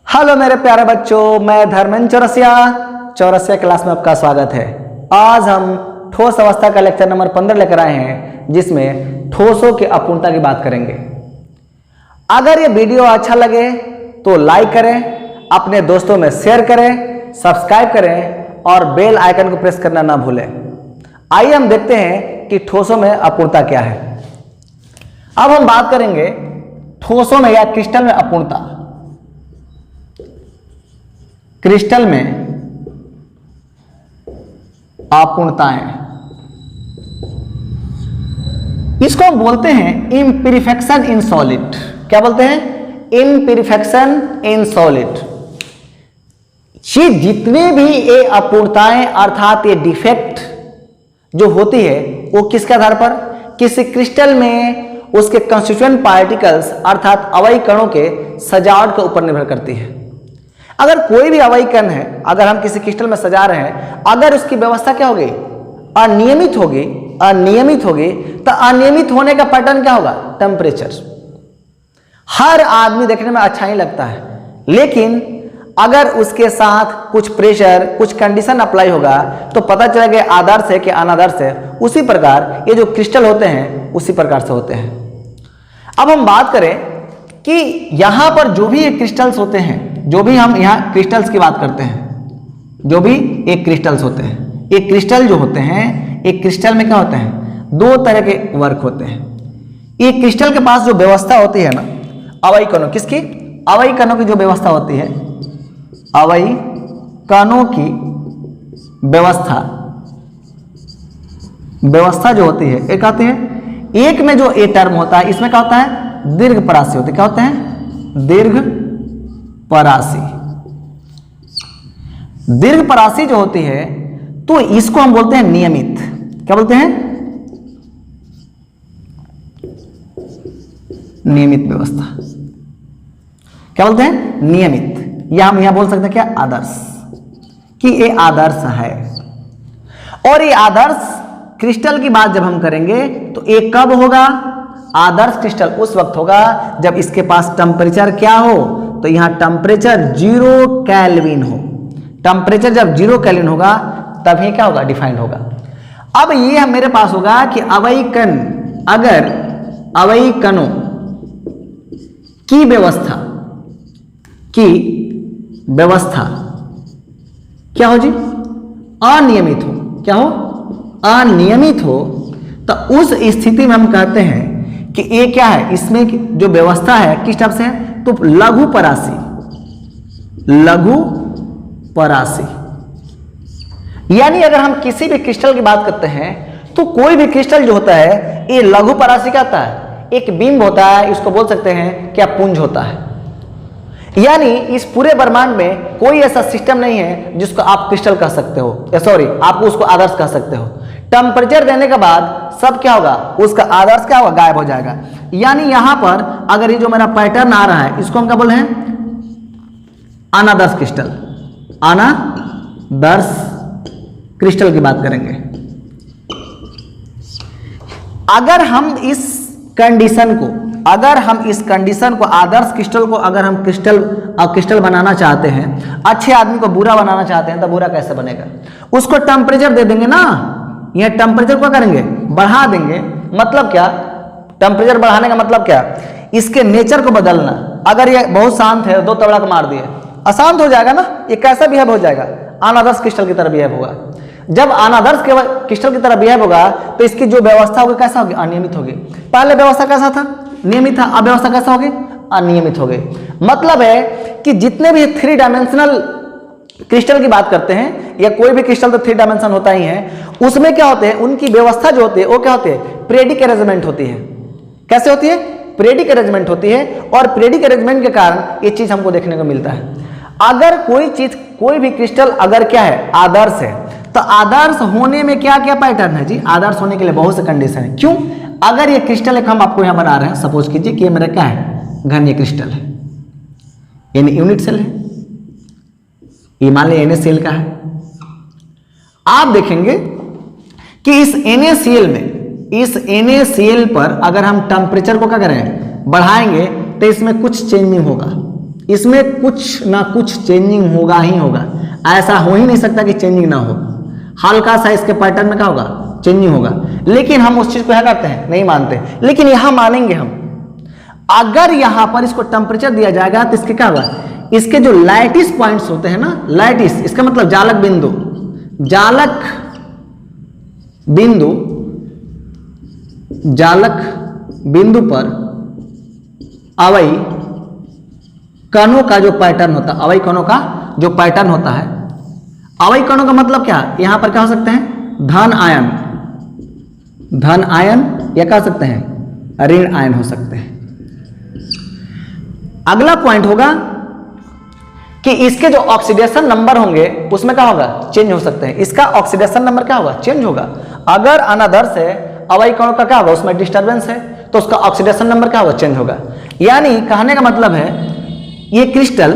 Hello मेरे प्यारे बच्चों, मैं धर्मेंद्र चौरसिया क्लास में आपका स्वागत है। आज हम ठोस अवस्था का लेक्चर नंबर 15 लेकर आए हैं, जिसमें ठोसों की अपूर्णता की बात करेंगे। अगर ये वीडियो अच्छा लगे तो लाइक करें, अपने दोस्तों में शेयर करें, सब्सक्राइब करें और बेल आइकन को प्रेस करना ना भूलें। आइए हम देखते हैं कि ठोसों में अपूर्णता क्या है। अब हम बात करेंगे ठोसों में या क्रिस्टल में अपूर्णता। क्रिस्टल में अपूर्णताएं, इसको हम बोलते हैं इम्परफेक्शन इन सॉलिड। क्या बोलते हैं? Imperfection in solid. ये जितने भी ये अपूर्णताएं अर्थात ये डिफेक्ट जो होती है वो किसके आधार पर? किसी क्रिस्टल में उसके कंस्टिट्यूएंट पार्टिकल्स अर्थात अवयवी कणों के सजावट के ऊपर निर्भर करती है। अगर कोई भी अवयवी कण है, अगर हम किसी क्रिस्टल में सजा रहे हैं, अगर उसकी व्यवस्था क्या होगी? अनियमित होगी, तो अनियमित होने का पैटर्न क्या होगा? टेम्परेचर। हर आदमी देखने में अच्छा ही लगता है, लेकिन अगर उसके साथ कुछ प्रेशर, कुछ कंडीशन अप्लाई होगा तो पता चलेगा आदर्श है कि अनादर्श है। उसी प्रकार ये जो क्रिस्टल होते हैं उसी प्रकार से होते हैं। अब हम बात करें कि यहां पर जो भी ये क्रिस्टल्स होते हैं, जो भी हम यहाँ क्रिस्टल्स की बात करते हैं, जो भी एक क्रिस्टल्स होते हैं, एक क्रिस्टल जो होते हैं, एक क्रिस्टल में क्या होते हैं? दो तरह के वर्क होते हैं। एक क्रिस्टल के पास जो व्यवस्था होती है ना, अवयवी कणों, किसकी? अवयवी कणों की जो व्यवस्था होती है, अवयवी कणों की व्यवस्था जो होती है, एक आती है, एक में जो ए टर्म होता है इसमें क्या होता है? दीर्घ परासी होती है। क्या होते हैं? दीर्घ परासी। दीर्घ परासी जो होती है तो इसको हम बोलते हैं नियमित। क्या बोलते हैं? नियमित व्यवस्था। क्या बोलते हैं? नियमित। या हम यहां बोल सकते हैं क्या? आदर्श, कि ये आदर्श है। और ये आदर्श क्रिस्टल की बात जब हम करेंगे तो ये कब होगा? आदर्श क्रिस्टल उस वक्त होगा जब इसके पास टेम्परेचर क्या हो? तो यहां टेम्परेचर 0 केल्विन हो। टेम्परेचर जब 0 केल्विन होगा तभी क्या होगा? डिफाइंड होगा। अब ये मेरे पास होगा कि अवयवी कण, अगर अवयवी कणों की व्यवस्था क्या हो जी? अनियमित हो। क्या हो? अनियमित हो, तो उस स्थिति में हम कहते हैं कि ये क्या है? इसमें जो व्यवस्था है किस टाइप से है? तो लघु परासी। यानी अगर हम किसी भी क्रिस्टल की बात करते हैं तो कोई भी क्रिस्टल जो होता है ये लघु परासी का होता है। एक बिंब होता है, इसको बोल सकते हैं क्या? पुंज होता है। यानी इस पूरे ब्रह्मांड में कोई ऐसा सिस्टम नहीं है जिसको आप क्रिस्टल कह सकते हो, सॉरी आप उसको आदर्श कह सकते हो। टेम्परेचर देने के बाद सब क्या होगा? उसका आदर्श क्या होगा? गायब हो जाएगा। यानी यहां पर अगर ये जो मेरा पैटर्न आ रहा है इसको हम क्या बोल रहे हैं? अनादर्श क्रिस्टल। अनादर्श क्रिस्टल की बात करेंगे। अगर हम इस कंडीशन को आदर्श क्रिस्टल को अगर हम क्रिस्टल बनाना चाहते हैं, अच्छे आदमी को बुरा बनाना चाहते हैं, तो बुरा कैसे बनेगा? उसको टेम्परेचर दे देंगे ना, यह टेम्परेचर क्या करेंगे? बढ़ा देंगे। मतलब क्या? टेम्परेचर बढ़ाने का मतलब क्या? इसके नेचर को बदलना। अगर ये बहुत शांत है, 2 तबला को मार दिए, अशांत हो जाएगा ना, ये कैसा बिहेव हो जाएगा? अनादर्श क्रिस्टल की तरह बिहेव होगा। जब अनादर्श क्रिस्टल की तरह बिहेव होगा तो इसकी जो व्यवस्था होगी कैसा होगी? अनियमित होगी। पहले व्यवस्था कैसा था? नियमित था। अब व्यवस्था कैसा होगी? अनियमित हो गई। मतलब है कि जितने भी 3 डायमेंशनल क्रिस्टल की बात करते हैं, या कोई भी क्रिस्टल तो 3 डायमेंशन होता ही है, उसमें क्या होते हैं? उनकी व्यवस्था जो होती है वो क्या होती है? प्रेडिक अरेंजमेंट होती है। कैसे होती है? प्रेडिक अरेंजमेंट होती है। और प्रेडिक अरेंजमेंट के कारण ये चीज हमको देखने को मिलता है। अगर कोई भी क्रिस्टल अगर क्या है? आदर्श है, तो आदर्श होने में क्या क्या पैटर्न है जी? आदर्श होने के लिए बहुत से कंडीशन है। क्यों? अगर ये क्रिस्टल एक हम आपको यहां बना रहे हैं, सपोज कीजिए कि ये मेरा क्या है? घनीय क्रिस्टल है, यानी यूनिट सेल है, ये मान लीजिए NaCl का है। आप देखेंगे कि इस NaCl पर अगर हम टेम्परेचर को क्या करें? बढ़ाएंगे तो इसमें कुछ चेंजिंग होगा। इसमें कुछ ना कुछ चेंजिंग होगा ही होगा, ऐसा हो ही नहीं सकता कि चेंजिंग ना हो। हल्का सा इसके पैटर्न में क्या होगा, चेंजिंग होगा। लेकिन हम उस चीज को क्या करते हैं, नहीं मानते। लेकिन यहां मानेंगे हम, अगर यहां पर इसको टेम्परेचर दिया जाएगा तो इसके क्या होगा, इसके जो लैटिस पॉइंट्स होते हैं ना, लैटिस इसका मतलब जालक बिंदु, जालक बिंदु, जालक बिंदु पर अवयी कणों का जो पैटर्न होता है, अवयी कणों का जो पैटर्न होता है, अवयी कणों का मतलब क्या, यहां पर क्या हो सकते हैं, धन आयन, धन आयन, या कह सकते हैं ऋण आयन हो सकते हैं। अगला पॉइंट होगा कि इसके जो ऑक्सीडेशन नंबर होंगे उसमें क्या होगा, चेंज हो सकते हैं। इसका ऑक्सीडेशन नंबर क्या होगा, चेंज होगा। अगर अनादर्श है, अवयी कणों का क्या होगा, उसमें डिस्टर्बेंस है, तो उसका ऑक्सीडेशन नंबर क्या होगा, चेंज होगा। यानी कहने का मतलब है ये क्रिस्टल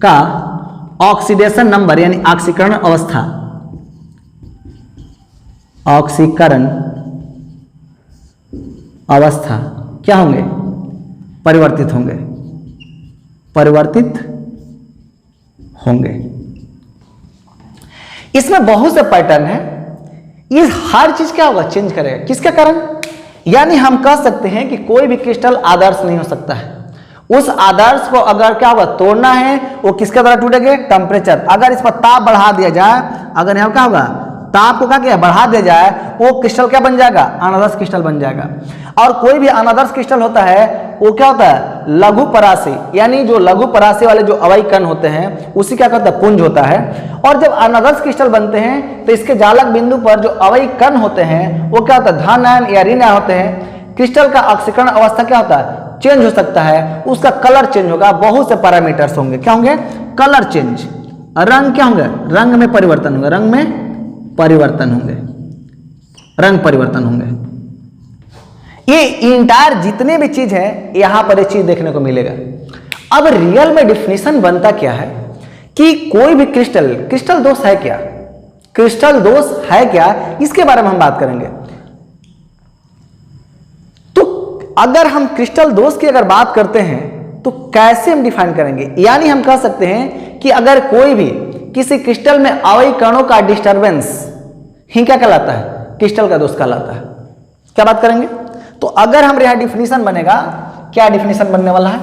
का ऑक्सीडेशन नंबर यानी ऑक्सीकरण अवस्था, ऑक्सीकरण अवस्था क्या होंगे, परिवर्तित होंगे, परिवर्तित होंगे। इसमें बहुत से पैटर्न है, ये हर चीज क्या होगा, चेंज करेगा। किसके कारण, यानी हम कह सकते हैं कि कोई भी क्रिस्टल आदर्श नहीं हो सकता है। उस आदर्श को अगर क्या होगा, तोड़ना है, वो किसके द्वारा टूटेंगे, टेम्परेचर। अगर इस पर ताप बढ़ा दिया जाए, अगर यहाँ क्या होगा, ताप को क्या किया, बढ़ा दिया जाए, वो क्रिस्टल क्या बन जाएगा, अनादर्श क्रिस्टल बन जाएगा। और कोई भी अनादर्श क्रिस्टल होता है वो क्या होता है, लघु परासी, यानी जो लघु परासी वाले जो अवयी कण होते हैं उसी क्या कहता है, पुंज होता है। और जब अनादर्श क्रिस्टल बनते हैं तो इसके जालक बिंदु पर जो अवयी कण होते हैं वो क्या होता है, धन आयन या ऋण आयन होते हैं। क्रिस्टल का ऑक्सीकरण अवस्था क्या होता है, चेंज हो सकता है, उसका कलर चेंज होगा, बहुत से पैरामीटर्स होंगे। क्या होंगे, कलर चेंज, रंग क्या होंगे, रंग में परिवर्तन होंगे, रंग में परिवर्तन होंगे, रंग परिवर्तन होंगे। ये इंटायर जितने भी चीज है यहां पर ये चीज देखने को मिलेगा। अब रियल में डिफिनीशन बनता क्या है कि कोई भी क्रिस्टल दोष है क्या, क्रिस्टल दोष है क्या, इसके बारे में हम बात करेंगे। तो अगर हम क्रिस्टल दोष की अगर बात करते हैं तो कैसे हम डिफाइन करेंगे, यानी हम कह सकते हैं कि अगर कोई भी किसी क्रिस्टल में अवयी कणों का डिस्टर्बेंस ही क्या कहलाता है, क्रिस्टल का दोष कहलाता है। क्या बात करेंगे, तो अगर हम यहां डिफिनीशन बनेगा, क्या डिफिनीशन बनने वाला है,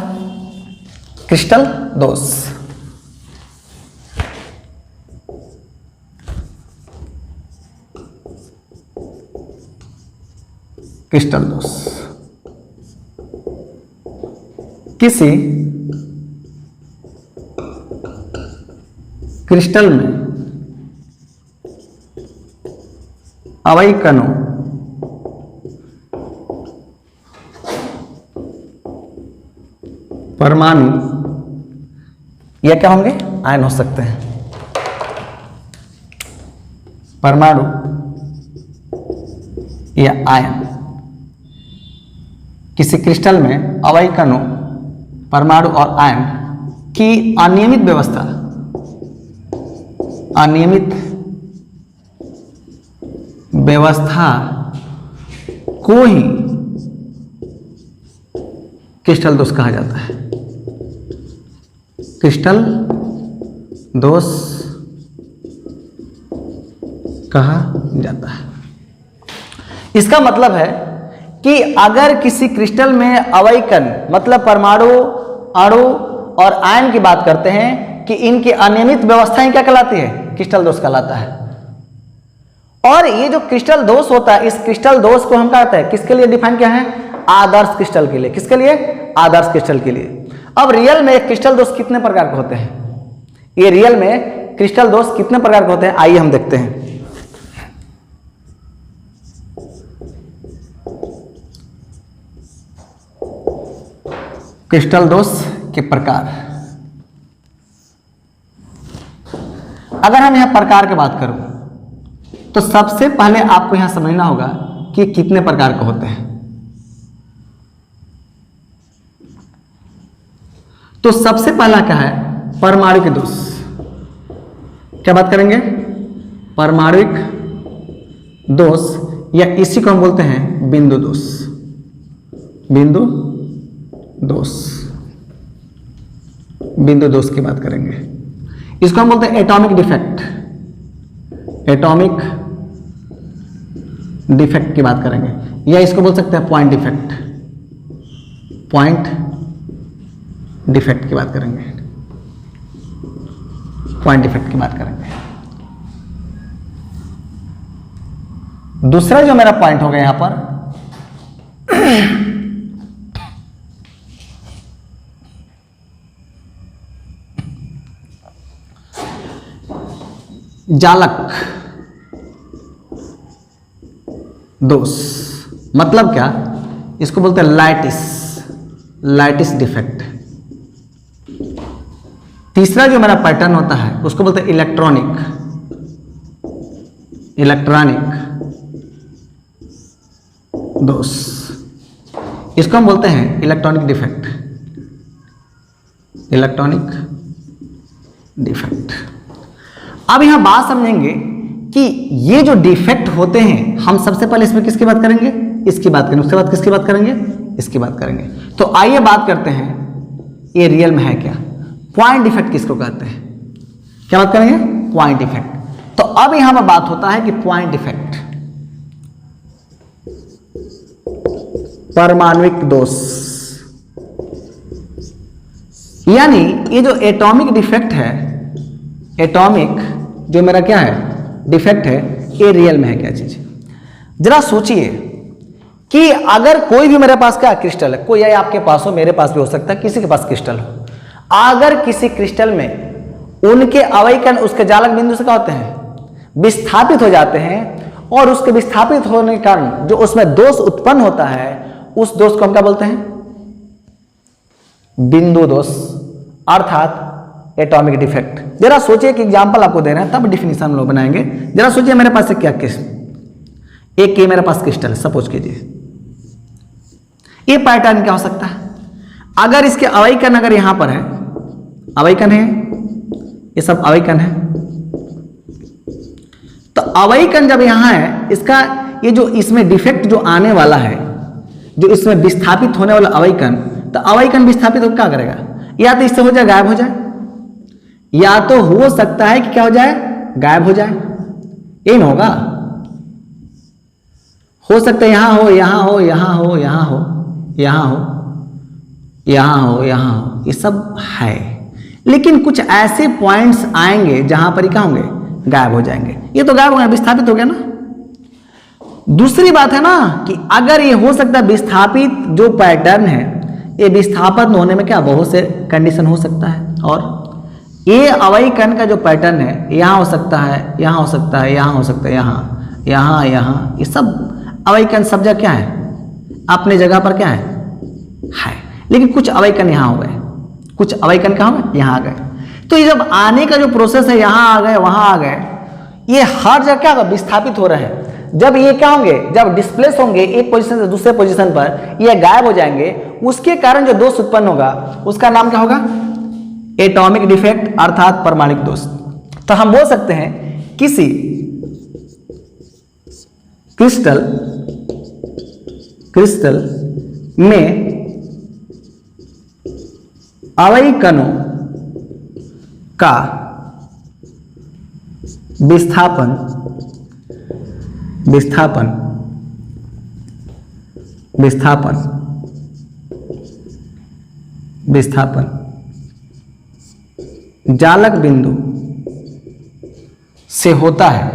क्रिस्टल दोष। क्रिस्टल दोष किसी क्रिस्टल में अवयी कणों परमाणु या क्या होंगे, आयन हो सकते हैं। परमाणु या आयन किसी क्रिस्टल में अवयी कणों, परमाणु और आयन की अनियमित व्यवस्था, अनियमित व्यवस्था को ही क्रिस्टल दोष कहा जाता है। क्रिस्टल दोष कहा जाता है। इसका मतलब है कि अगर किसी क्रिस्टल में अवयी कण मतलब परमाणु, अणु और आयन की बात करते हैं कि इनकी अनियमित व्यवस्थाएं क्या कहलाती है, क्रिस्टल दोष कहलाता है। और ये जो क्रिस्टल दोष होता है, इस क्रिस्टल दोष को हम कहते हैं, किसके लिए डिफाइन किया है, आदर्श क्रिस्टल के लिए। किसके लिए, आदर्श क्रिस्टल के लिए। अब रियल में क्रिस्टल दोष कितने प्रकार के होते हैं, ये रियल में क्रिस्टल दोष कितने प्रकार के होते हैं, आइए हम देखते हैं। क्रिस्टल दोष के प्रकार, अगर हम यहां प्रकार की बात करूं तो सबसे पहले आपको यहां समझना होगा कि कितने प्रकार के होते हैं। तो सबसे पहला क्या है, परमाणुक दोष। क्या बात करेंगे, परमाणुक दोष, या इसी को हम बोलते हैं बिंदु दोष, बिंदु दोष, बिंदु दोष की बात करेंगे। इसको हम बोलते हैं एटॉमिक डिफेक्ट, एटॉमिक डिफेक्ट की बात करेंगे, या इसको बोल सकते हैं पॉइंट डिफेक्ट, पॉइंट डिफेक्ट की बात करेंगे, पॉइंट डिफेक्ट की बात करेंगे। दूसरा जो मेरा पॉइंट होगा यहां पर जालक दोष, मतलब क्या, इसको बोलते हैं लाइटिस, लाइटिस डिफेक्ट। तीसरा जो मेरा पैटर्न होता है उसको बोलते हैं इलेक्ट्रॉनिक, इलेक्ट्रॉनिक दोष, इसको हम बोलते हैं इलेक्ट्रॉनिक डिफेक्ट, इलेक्ट्रॉनिक डिफेक्ट। अब यहां बात समझेंगे कि ये जो डिफेक्ट होते हैं, हम सबसे पहले इसमें किसकी बात करेंगे, इसकी बात करेंगे, उसके बाद किसकी बात करेंगे, इसकी बात करेंगे। तो आइए बात करते हैं ये रियल में है क्या, पॉइंट डिफेक्ट किसको कहते हैं, क्या बात करेंगे, पॉइंट डिफेक्ट। तो अब यहां पर बात होता है कि पॉइंट डिफेक्ट, परमाणुक दोष, यानी ये जो एटॉमिक डिफेक्ट है, एटॉमिक जो मेरा क्या है डिफेक्ट है, ये रियल में है क्या चीज। जरा सोचिए कि अगर कोई भी मेरे पास क्या क्रिस्टल है, कोई आपके पास हो, मेरे पास भी हो सकता है, किसी के पास क्रिस्टल हो, अगर किसी क्रिस्टल में उनके अवयकन उसके जालक बिंदु से क्या होते हैं, विस्थापित हो जाते हैं, और उसके विस्थापित होने के कारण जो उसमें दोष उत्पन्न होता है, उस दोष को हम क्या बोलते हैं, बिंदु दोष, अर्थात एटॉमिक डिफेक्ट। जरा सोचिए कि एग्जांपल आपको दे रहे हैं, तब डिफिनीशन हम लोग बनाएंगे। जरा सोचिए मेरे पास क्या एक ये मेरे पास क्रिस्टल है, सपोज कीजिए, ये पैटर्न क्या हो सकता है, अगर इसके अवयकन अगर यहां पर है, अवयकन है, ये सब अवयकन है, तो अवयकन जब यहां है, इसका ये जो इसमें डिफेक्ट जो आने वाला है, जो इसमें विस्थापित होने वाला अवयकन, तो अवयकन विस्थापित हो क्या करेगा, या तो इससे हो जाए गायब हो जाए, या तो हो सकता है कि क्या हो जाए, गायब हो जाए, ये ना होगा, हो सकता है यहां हो, यहां हो, यहां हो, यहां हो, यहां हो, यहां हो, यहां हो, ये सब है। लेकिन कुछ ऐसे पॉइंट्स आएंगे जहां पर क्या होंगे, गायब हो जाएंगे, ये तो गायब हो गया, विस्थापित हो गया ना। दूसरी बात है ना कि अगर ये हो सकता है विस्थापित जो पैटर्न है, ये विस्थापन होने में क्या बहुत से कंडीशन हो सकता है, और ये अवयकन का जो पैटर्न है, यहां हो सकता है, यहां हो सकता है, यहां हो सकता है, यहां, यहां, यहां, ये सब अवयकन सब जगह क्या है, अपने जगह पर क्या है, लेकिन कुछ अवयकन यहां हो गए, कुछ अवयकन कहां हो गए, यहां आ गए। तो ये जब आने का जो प्रोसेस है, यहां आ गए, वहां आ गए, ये हर जगह क्या विस्थापित हो रहे हैं। जब ये क्या होंगे, जब डिस्प्लेस होंगे एक पोजीशन से दूसरे पोजीशन पर, ये गायब हो जाएंगे, उसके कारण जो दोष उत्पन्न होगा उसका नाम क्या होगा, एटॉमिक डिफेक्ट, अर्थात परमाणुक दोष। तो हम बोल सकते हैं किसी क्रिस्टल में अवयकनों का विस्थापन जालक बिंदु से होता है,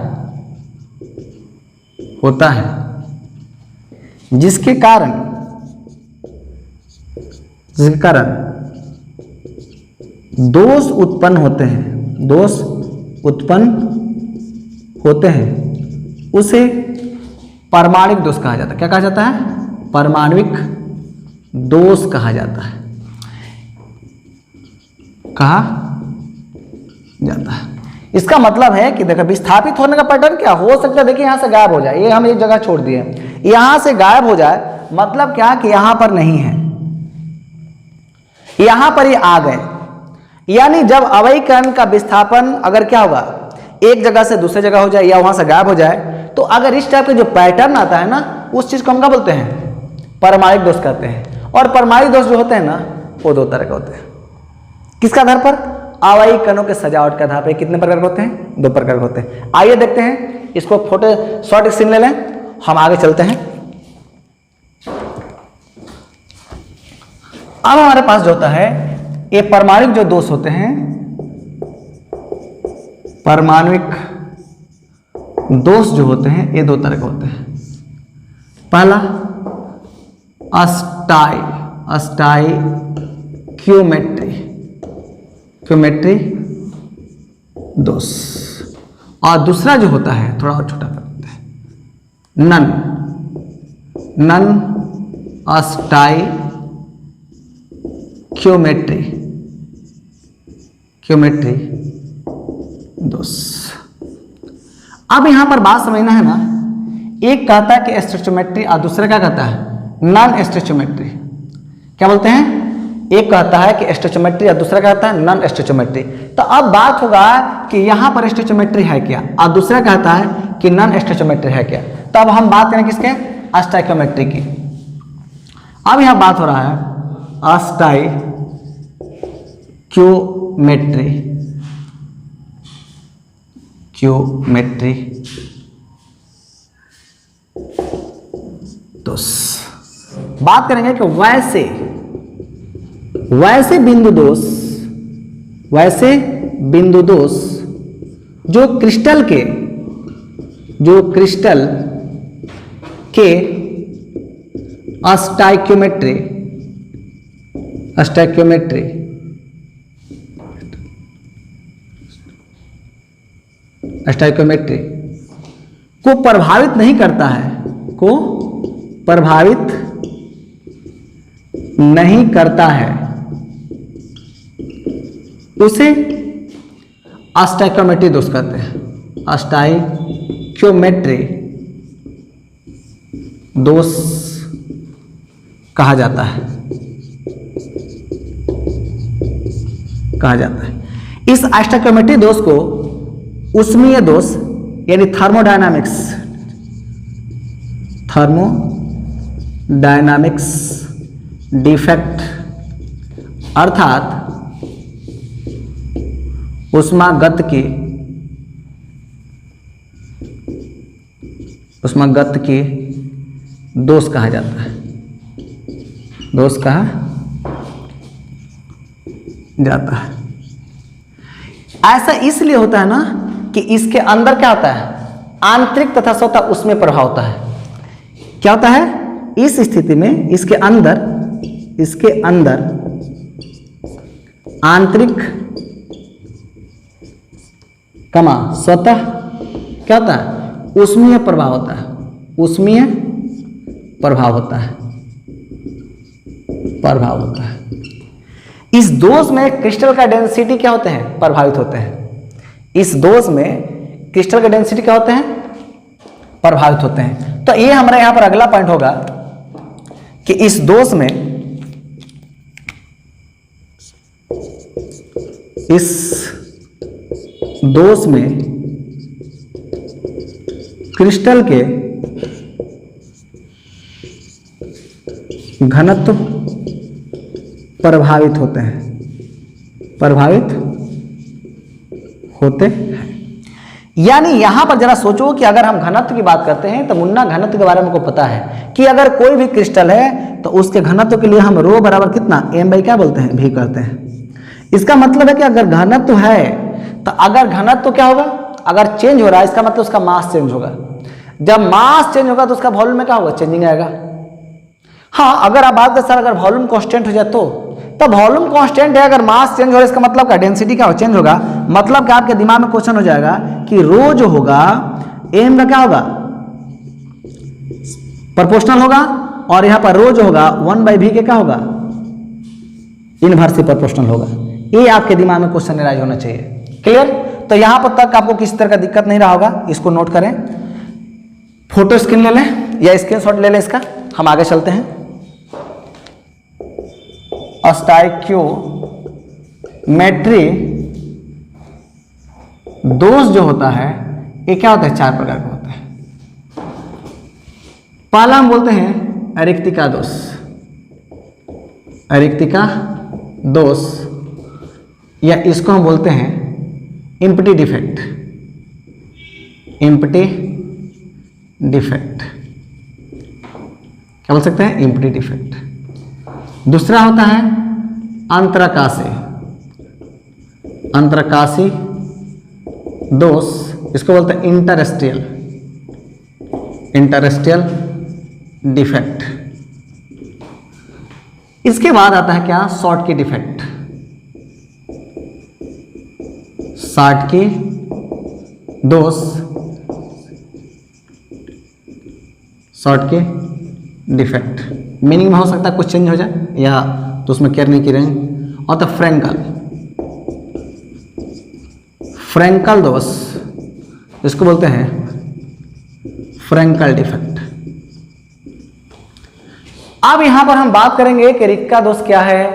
जिसके कारण दोष उत्पन्न होते हैं, उसे परमाणुक दोष कहा जाता है। क्या कहा जाता है, परमाणुक दोष कहा जाता है, कहा जाता है। इसका मतलब है कि देखो विस्थापित होने का पैटर्न क्या हो सकता है, देखिए यहां से गायब हो जाए, ये हम एक जगह छोड़ दिए, यहां से गायब हो जाए, मतलब क्या कि यहां पर नहीं है, यहां पर ये आ गए, यानी जब अवयकन का विस्थापन अगर क्या होगा, एक जगह से दूसरे जगह हो जाए या वहां से गायब हो जाए, तो अगर इस टाइप का जो पैटर्न आता है ना, उस चीज को हम क्या बोलते हैं, परमाणुक दोष कहते हैं। और परमाणु दोष जो होते हैं ना वो दो तरह के होते हैं। किसके आधार पर? अवयवी कणों के सजावट के आधार पर। कितने प्रकार के होते हैं? दो प्रकार के होते हैं। आइए देखते हैं इसको, फोटो शॉर्ट सीन ले लें, हम आगे चलते हैं। अब हमारे पास जो होता है ये परमाणुक जो दोष होते हैं, परमाणुक दोष जो होते हैं ये दो तरह के होते हैं। पहला स्टाइक्योमेट्री दोष, और दूसरा जो होता है थोड़ा और छोटा करते हैं, नन स्टाइक्योमेट्री दोष। अब यहां पर बात समझना है ना, एक कहता है कि स्टोइचियोमेट्री और दूसरा क्या कहता है? Non stoichiometry. क्या बोलते हैं? एक कहता है कि स्टोइचियोमेट्री और दूसरा कहता है नॉन स्टोइचियोमेट्री। तो अब बात होगा कि यहां पर स्टोइचियोमेट्री है क्या और दूसरा कहता है कि नॉन स्टोइचियोमेट्री है क्या। तो अब हम बात करें किसके? स्टोइचियोमेट्री की। अब यहां बात हो रहा है स्टोइचियोमेट्री दोष। बात करेंगे कि वैसे बिंदु दोष जो क्रिस्टल के स्टोइचियोमेट्री को प्रभावित नहीं करता है, उसे स्टोइचियोमेट्री दोष कहते हैं। स्टोइचियोमेट्री दोष कहा जाता है। इस स्टोइचियोमेट्री दोष को ऊष्मीय दोष यानी थर्मोडायनामिक्स डिफेक्ट अर्थात उष्मागत की दोष कहा जाता है। ऐसा इसलिए होता है ना कि इसके अंदर क्या होता है? आंतरिक तथा स्वतः उसमें प्रभाव होता है। क्या होता है? इस स्थिति में इसके अंदर आंतरिक स्वतः क्या होता है? ऊष्मीय प्रभाव होता है। इस दोष में क्रिस्टल का डेंसिटी क्या होते हैं? प्रभावित होते हैं। इस दोष में क्रिस्टल का डेंसिटी क्या होते हैं? प्रभावित होते हैं। तो ये हमारा यहां पर अगला पॉइंट होगा कि इस दोष में क्रिस्टल के घनत्व प्रभावित होते हैं। यानी यहां पर जरा सोचो कि अगर हम घनत्व की बात करते हैं तो मुन्ना घनत्व के बारे में को पता है कि अगर कोई भी क्रिस्टल है तो उसके घनत्व के लिए हम रो बराबर कितना m/, क्या बोलते हैं, v करते हैं। इसका मतलब है कि अगर घनत्व है तो अगर घनत्व क्या होगा? अगर चेंज हो रहा है इसका मतलब उसका मास चेंज होगा। जब मास चेंज होगा तो उसका वॉल्यूम में क्या होगा? चेंजिंग आएगा। हाँ, अगर आप बात करें सर अगर वॉल्यूम कांस्टेंट हो जाए तो वॉल्यूम कांस्टेंट है, अगर मास चेंज हो रहा है इसका मतलब क्या? डेंसिटी क्या चेंज होगा। मतलब क्या आपके दिमाग में क्वेश्चन हो जाएगा कि रो जो होगा एम का क्या होगा? प्रोपोर्शनल होगा, और यहां पर रो जो होगा 1/v के क्या होगा? इनवर्सली प्रोपोर्शनल होगा। ये आपके दिमाग में क्वेश्चन राइज होना चाहिए। क्लियर? तो यहां पर तक आपको किसी तरह का दिक्कत नहीं रहा होगा, इसको नोट करें। फोटो स्क्रीन ले लें या स्क्रीनशॉट ले लें इसका, हम आगे चलते हैं। स्टोइचियोमेट्री दोष जो होता है ये क्या होता है? 4 प्रकार का होता है। पहला हम बोलते हैं रिक्तिका दोष। रिक्तिका दोष, या इसको हम बोलते हैं इम्पटी डिफेक्ट, इम्पटी डिफेक्ट, क्या बोल सकते हैं, इम्पटी डिफेक्ट। दूसरा होता है अंतराकाशी, अंतराकाशी दोष, इसको बोलते हैं इंटरस्ट्रियल, इंटरस्ट्रियल डिफेक्ट। इसके बाद आता है क्या, शॉर्ट की डिफेक्ट, शॉर्ट की दोष, शॉर्ट की डिफेक्ट। मीनिंग में हो सकता है कुछ चेंज हो जाए या तो उसमें केयर नहीं की रहेंगे। और तो फ्रैंकल, फ्रैंकल दोष, इसको बोलते हैं फ्रैंकल डिफेक्ट। अब यहां पर हम बात करेंगे कि रिक्तिका दोष क्या है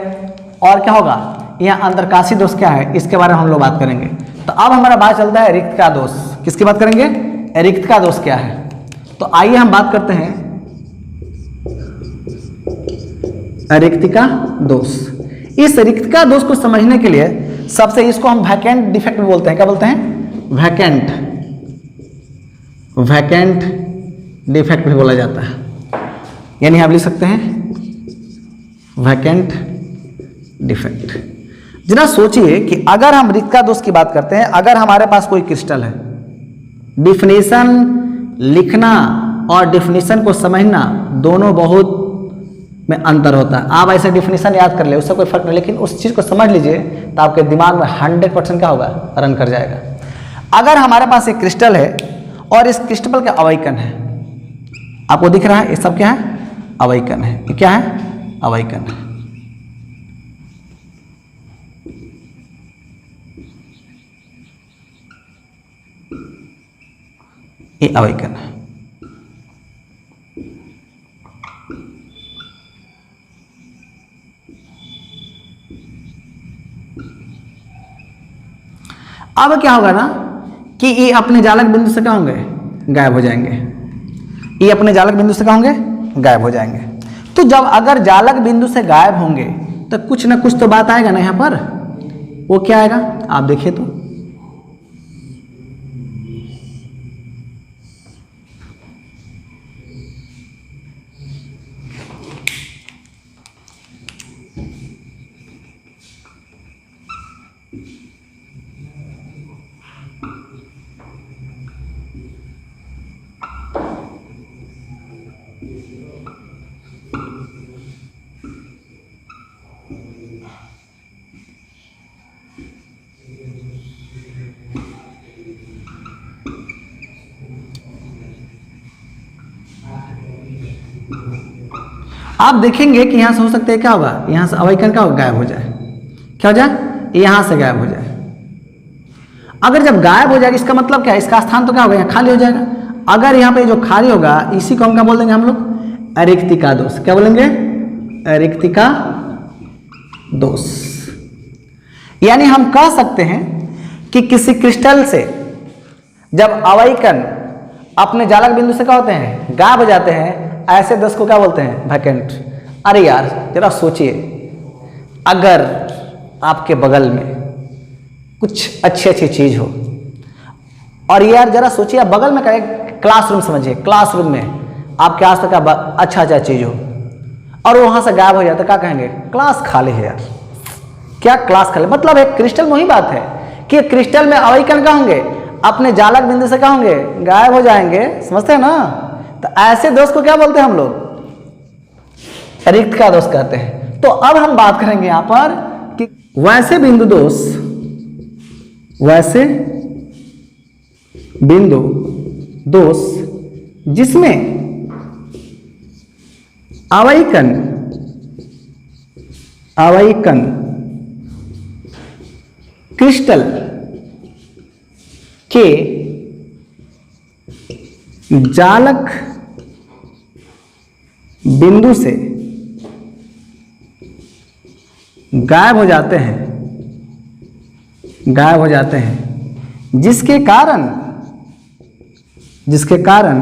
और क्या होगा, यहाँ अंतरकाशी दोष क्या है, इसके बारे में हम लोग बात करेंगे। तो अब हमारा बात चलता है रिक्तिका दोष, किसकी बात करेंगे, रिक्तिका दोष क्या है। तो आइए हम बात करते हैं रिक्तिका दोष। इस रिक्तिका दोष को समझने के लिए सबसे, इसको हम वैकेंट डिफेक्ट भी बोलते हैं, क्या बोलते हैं, वैकेंट, वैकेंट डिफेक्ट भी बोला जाता है। यानी आप लिख सकते हैं वैकेंट डिफेक्ट। जरा सोचिए कि अगर हम रिक्तिका दोष की बात करते हैं, अगर हमारे पास कोई क्रिस्टल है, डिफिनीशन लिखना और डिफिनीशन को समझना दोनों बहुत में अंतर होता है। आप ऐसे डिफिनीशन याद कर ले, उससे कोई फर्क नहीं, लेकिन उस चीज़ को समझ लीजिए तो आपके दिमाग में 100% क्या होगा, रन कर जाएगा। अगर हमारे पास एक क्रिस्टल है और इस क्रिस्टल के अवयकन है, आपको दिख रहा है, ये सब क्या है, अवयकन है। ये क्या है, अवयकन है। ये अवयकन है। अब क्या होगा ना कि ये अपने जालक बिंदु से क्या होंगे, गायब हो जाएंगे। ये अपने जालक बिंदु से क्या होंगे, गायब हो जाएंगे। तो जब अगर जालक बिंदु से गायब होंगे तो कुछ ना कुछ तो बात आएगा ना यहाँ पर, वो क्या आएगा, आप देखिए तो आप देखेंगे कि यहां से हो सकते हैं क्या होगा, यहां से अवयकन का गायब हो जाए, क्या हो जाए, यहां से गायब हो जाए। अगर जब गायब हो जाएगा इसका मतलब क्या है, इसका स्थान तो क्या होगा, यहाँ खाली हो जाएगा। अगर यहाँ पे जो खाली होगा इसी को हम क्या बोल देंगे हम लोग, रिक्तिका दोष। क्या बोलेंगे, रिक्तिका दोष। यानी हम कह सकते हैं कि किसी क्रिस्टल से जब अवयकन अपने जालक बिंदु से क्या होते हैं, गायब हो जाते हैं, ऐसे दोष को क्या बोलते हैं, वैकेंट। अरे यार जरा सोचिए, अगर आपके बगल में कुछ अच्छी अच्छी चीज हो, और यार जरा सोचिए, आप बगल में क्या, क्लासरूम समझिए, क्लासरूम में आपके आस पास का अच्छा अच्छा चीज हो और वहां से गायब हो जाए तो क्या कहेंगे, क्लास खाली है यार। क्या क्लास खाली, मतलब एक क्रिस्टल में ही बात है कि क्रिस्टल में अवयकन क्या होंगे, अपने जालक बिंदु से क्या होंगे, गायब हो जाएंगे। समझते हैं ना। तो ऐसे दोष को क्या बोलते हैं हम लोग, रिक्तिका दोष कहते हैं। तो अब हम बात करेंगे यहां पर कि वैसे बिंदु दोष, वैसे बिंदु दोष जिसमें अवयकन, अवयकन क्रिस्टल के जालक बिंदु से गायब हो जाते हैं, गायब हो जाते हैं, जिसके कारण, जिसके कारण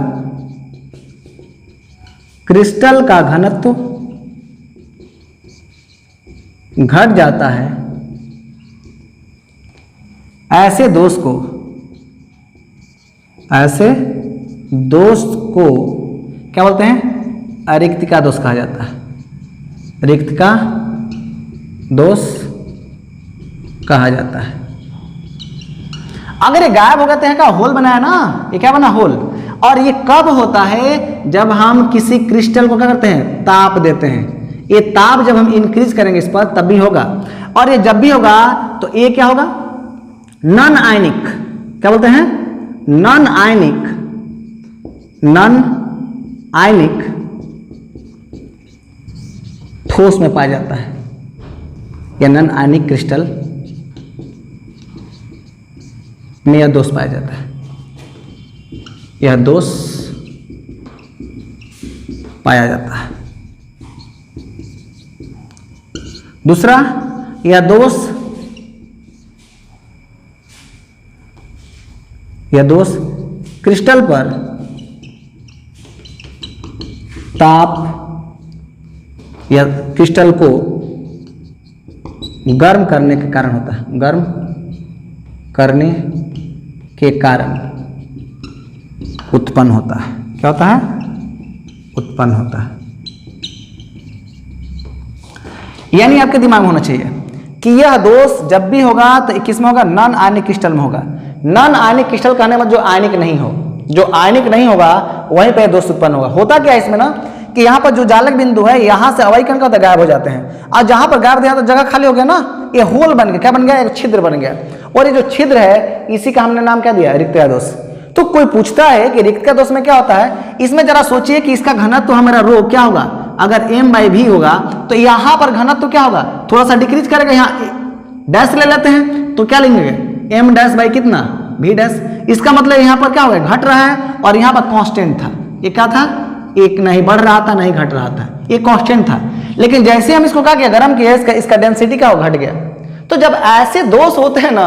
क्रिस्टल का घनत्व, घट जाता है, ऐसे दोष को क्या बोलते हैं? रिक्तिका दोष कहा जाता है। रिक्तिका दोष कहा जाता है। अगर ये गायब हो गए तो का होल बनाया ना, ये क्या बना? होल। और ये कब होता है? जब हम किसी क्रिस्टल को क्या करते हैं? ताप देते हैं। ये ताप जब हम इंक्रीज करेंगे इस पर तब भी होगा। और ये जब भी होगा तो ये क्या होगा? Non ionic. क्या बोलते हैं? नॉन आयनिक ठोस में पाया जाता है, या नॉन आयनिक क्रिस्टल में यह दोष पाया जाता है। यह दोष पाया जाता है। दूसरा, यह दोष क्रिस्टल पर ताप या क्रिस्टल को गर्म करने के कारण होता है। गर्म करने के कारण उत्पन्न होता है। क्या होता है? उत्पन्न होता है। यानी आपके दिमाग में होना चाहिए कि यह दोष जब भी होगा तो किस में होगा? नॉन आयनिक क्रिस्टल में होगा। नॉन आयनिक क्रिस्टल कहने में जो आयनिक नहीं हो, जो आयनिक नहीं होगा वहीं पे दोष उत्पन्न होगा। होता क्या है इसमें ना कि यहाँ पर जो जालक बिंदु है यहाँ से अवयकन का गायब हो जाते हैं, और जहां पर गायब दिया तो जगह खाली हो गया ना, ये होल बन गया। क्या बन गया? एक छिद्र बन गया। और ये जो छिद्र है इसी का हमने नाम क्या दिया? रिक्तिका दोष। तो कोई पूछता है कि रिक्तिका दोष में क्या होता है? इसमें जरा सोचिए कि इसका घनत्व हमारा रो क्या होगा? अगर m/v होगा तो यहाँ पर घनत्व क्या होगा? थोड़ा सा डिक्रीज करेगा। यहाँ डैश ले लेते हैं तो क्या लेंगे? m डैश बाई कितना? v dash. इसका मतलब यहाँ पर क्या होगा? घट रहा है, और यहाँ पर कांस्टेंट था। ये क्या था? एक नहीं बढ़ रहा था नहीं घट रहा था, ये कांस्टेंट था। लेकिन जैसे हम इसको क्या किया? गर्म किया, इसका डेंसिटी क्या हो? घट गया। तो जब ऐसे दोष होते हैं ना,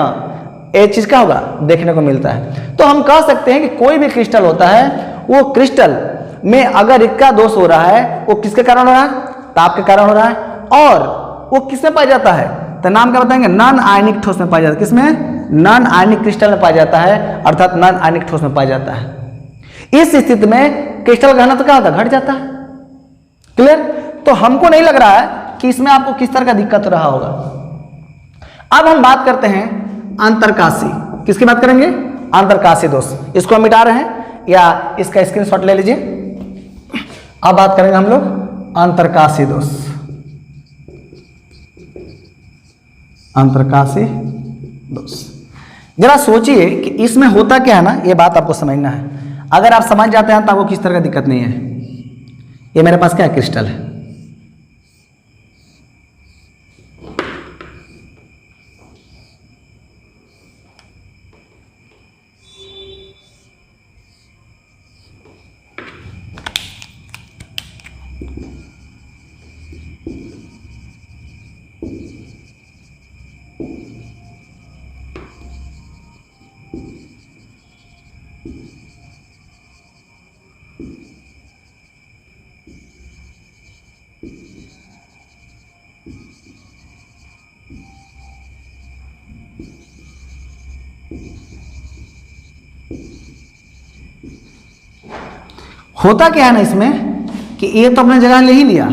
ये चीज क्या होगा? देखने को मिलता है। तो हम कह सकते हैं कि कोई भी क्रिस्टल होता है, वो क्रिस्टल में अगर रिक्तिका दोष हो रहा है, वो किसके कारण हो रहा है? ताप के कारण हो रहा है। और वो किसमें पाया जाता है? तो नाम क्या बताएंगे? नॉन आयनिक ठोस में पाया जाता है। किसमें? नॉन आयनिक क्रिस्टल में पाया जाता है, अर्थात नॉन आयनिक ठोस में पाया जाता है। इस स्थिति में क्रिस्टल का घनत्व क्या होता है? घट जाता है। क्लियर? तो हमको नहीं लग रहा है कि इसमें आपको किस तरह का दिक्कत रहा होगा। अब हम बात करते हैं अंतरकाशी। किसकी बात करेंगे? अंतरकाशी दोष। इसको हम मिटा रहे हैं या इसका स्क्रीनशॉट ले लीजिए। अब बात करेंगे हम लोग अंतरकाशी दोष। अंतरकाशी दोष, जरा सोचिए कि इसमें होता क्या है ना, ये बात आपको समझना है। अगर आप समझ जाते हैं तो आपको किस तरह का दिक्कत नहीं है। ये मेरे पास क्या है? क्रिस्टल है। होता क्या है ना इसमें कि ये तो अपने जगह ले ही लिया,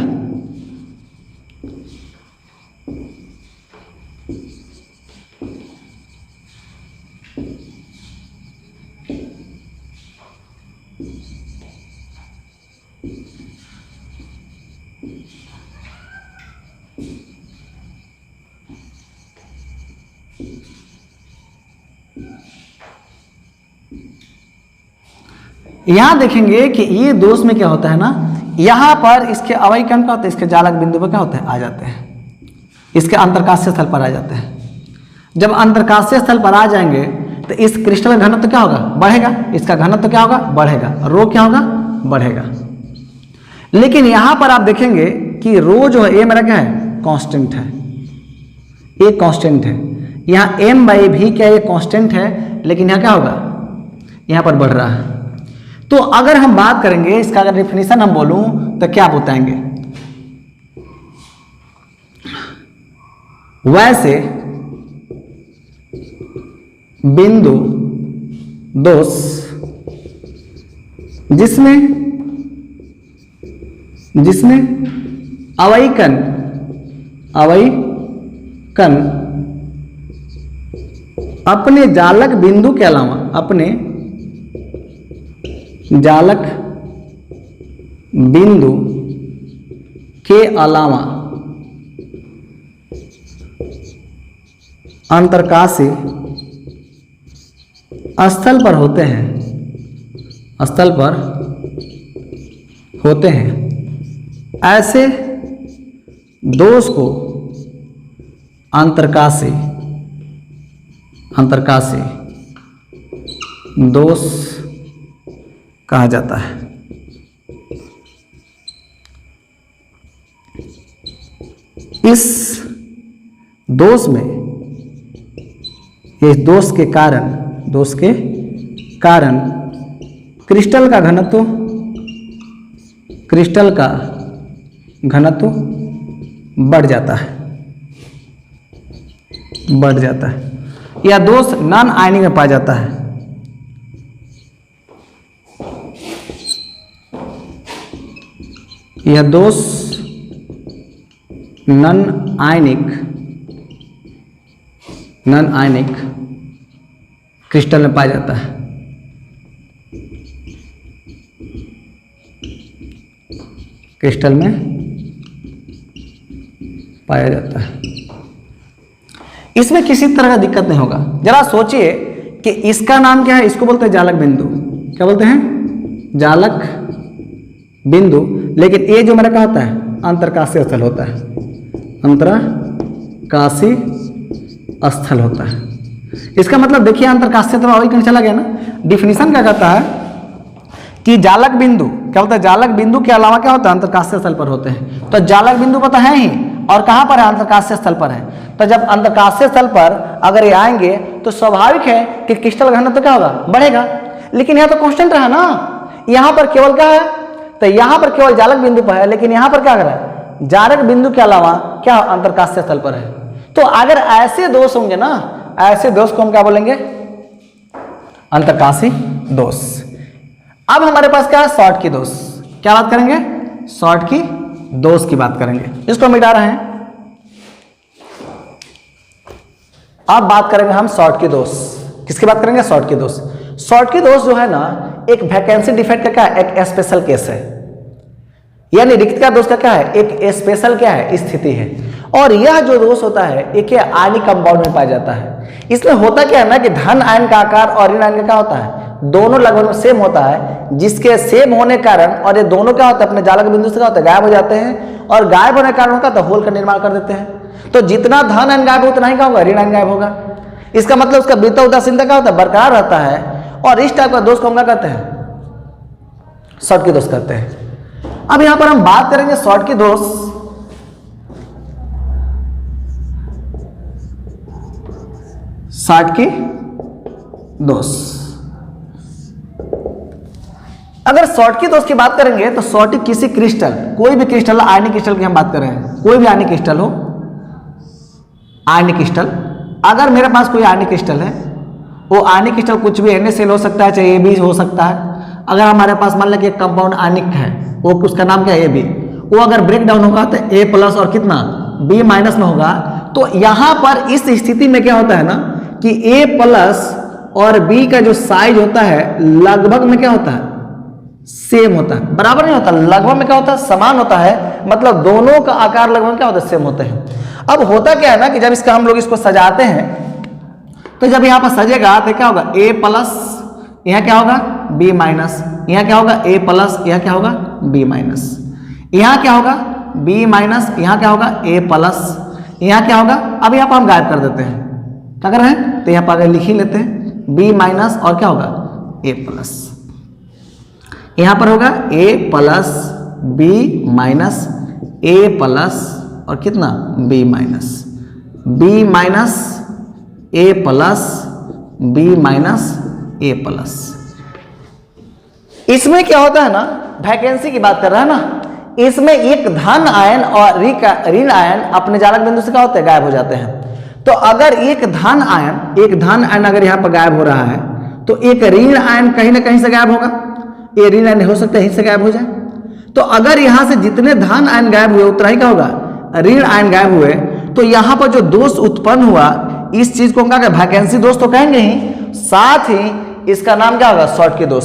यहां देखेंगे कि ये दोष में क्या होता है ना, यहां पर इसके अवयकन का होता है, इसके जालक बिंदु पर क्या होता है? आ जाते हैं, इसके अंतरकाशीय स्थल पर आ जाते हैं। जब अंतरकाशीय स्थल पर आ जाएंगे तो इस क्रिस्टल का घनत्व क्या होगा? बढ़ेगा। इसका घनत्व क्या होगा? बढ़ेगा। रो क्या होगा? बढ़ेगा। लेकिन यहां पर आप देखेंगे कि रो जो है ये मेरा क्या है? कांस्टेंट है। ये कांस्टेंट है। यहाँ m/v क्या ये कांस्टेंट है, लेकिन यहाँ क्या होगा? यहाँ पर बढ़ रहा है। तो अगर हम बात करेंगे इसका, अगर डेफिनेशन हम बोलूं तो क्या बताएंगे? वैसे बिंदु दोष जिसमें अवयकन अपने जालक बिंदु के अलावा अंतरकाशी स्थल पर होते हैं ऐसे दोष को अंतरकाशी दोष कहा जाता है। इस दोष के कारण क्रिस्टल का घनत्व बढ़ जाता है यह दोष नॉन आयनिक में पाया जाता है। यह दोष नॉन आयनिक क्रिस्टल में पाया जाता है। इसमें किसी तरह का दिक्कत नहीं होगा। जरा सोचिए कि इसका नाम क्या है, इसको बोलते हैं जालक बिंदु। क्या बोलते हैं? जालक बिंदु। लेकिन ये जो मेरा क्या होता है, अंतरकाशीय स्थल होता है। अंतरकाशी स्थल होता है। इसका मतलब देखिए अंतरकाशीय स्थल वही कहीं चला गया ना। डिफिनीशन क्या कहता है कि जालक बिंदु क्या होता है, जालक बिंदु के अलावा क्या होता है, अंतरकाशीय स्थल पर होते हैं। तो जालक बिंदु पता है ही, और कहाँ पर है, अंतरकाशीय स्थल पर है। तो जब अंतरकाशीय स्थल पर अगर ये आएंगे तो स्वाभाविक है कि क्रिस्टल घनत्व क्या होगा, बढ़ेगा। लेकिन यहाँ तो कांस्टेंट रहा ना, यहाँ पर केवल क्या है, तो यहाँ पर केवल जालक बिंदु पर है, लेकिन यहाँ पर क्या कर रहा है, जालक बिंदु के अलावा क्या अंतरकाशीय स्थल पर है। तो अगर ऐसे दोष होंगे ना, ऐसे दोष को हम क्या बोलेंगे, अंतरकाशी दोष। अब हमारे पास क्या है, शॉर्ट की दोष। क्या बात करेंगे, शॉर्ट की दोष की बात करेंगे। इसको मिटा रहे हैं। अब बात करेंगे हम शॉर्ट की दोष। किसकी बात करेंगे, शॉर्ट की दोष। शॉर्ट की दोष जो है ना, एक वैकेंसी डिफेक्ट का क्या है, एक स्पेशल केस है। यानी रिक्तता दोष का क्या है, एक स्पेशल क्या है, स्थिति है। और यह जो दोष होता है एक आयनिक कंपाउंड में पाया जाता है। इसमें होता क्या है ना कि धन आयन का आकार और ऋण आयन का क्या होता है, दोनों लगभग सेम होता है। जिसके सेम होने कारण और ये दोनों क्या होता है, अपने जालक बिंदु से क्या होता है, गायब हो जाते हैं। और गायब होने के कारण क्या होता है, होल का निर्माण कर देते हैं। तो जितना धन आयन गायब हो उतना ही क्या होगा, ऋण आयन गायब होगा। इसका मतलब उसका बीता उदासीनता क्या होता है, बरकरार रहता है। और इस टाइप का दोष को हम क्या करते हैं, शॉर्ट की दोष करते हैं। अब यहां पर हम बात करेंगे शॉर्ट की दोष। शॉर्ट की दोष, अगर शॉर्ट की दोष की बात करेंगे तो शॉर्ट किसी क्रिस्टल, कोई भी क्रिस्टल, आयनिक क्रिस्टल की हम बात कर रहे हैं, कोई भी आयनिक क्रिस्टल हो, आयनिक क्रिस्टल। अगर मेरे पास कोई आयनिक क्रिस्टल है, वो आयनिक क्रिस्टल कुछ भी NaCl हो सकता है, चाहे AB हो सकता है। अगर हमारे पास मान लें कि एक कंपाउंड आयनिक है, वो उसका नाम क्या है, AB। वो अगर ब्रेक डाउन होगा तो A प्लस और कितना B माइनस में होगा। तो यहां पर इस स्थिति में क्या होता है ना कि A प्लस और B का जो साइज होता है लगभग में क्या होता है, सेम होता है, बराबर नहीं होता, लगभग में क्या होता है, समान होता है। मतलब दोनों का आकार लगभग क्या होता है, सेम होते हैं। अब होता क्या है ना कि जब इसका हम लोग इसको सजाते हैं, तो जब यहाँ पर सजेगा तो क्या होगा, A प्लस, यहाँ क्या होगा B माइनस, यहाँ क्या होगा A प्लस, यहाँ क्या होगा B माइनस, यहाँ क्या होगा B माइनस, यहाँ क्या होगा A प्लस, यहाँ क्या होगा। अब यहाँ पर हम गायब कर देते हैं, क्या कर रहे हैं, तो यहाँ पर अगर लिख ही लेते हैं B माइनस और क्या होगा A प्लस। यहाँ पर होगा A plus B minus A plus और कितना B minus, B minus A plus B minus A plus. इसमें क्या होता है ना, वैकेंसी की बात कर रहा है ना, इसमें एक धन आयन और ऋण आयन अपने जालक बिंदु से क्या होते हैं, गायब हो जाते हैं। तो अगर एक धन आयन अगर यहाँ पर गायब हो रहा है तो एक ऋण आयन कहीं ना कहीं से गायब होगा, ये ऋण आयन हो सकता है यहीं से गायब हो जाए। तो अगर यहाँ से जितने धन आयन गायब हुए उतना ही क्या होगा, ऋण आयन गायब हुए। तो यहाँ पर जो दोष उत्पन्न हुआ इस चीज को क्या कहेंगे, वैकेंसी दोष तो कहेंगे ही, साथ ही इसका नाम क्या होगा, शॉर्टकी दोष।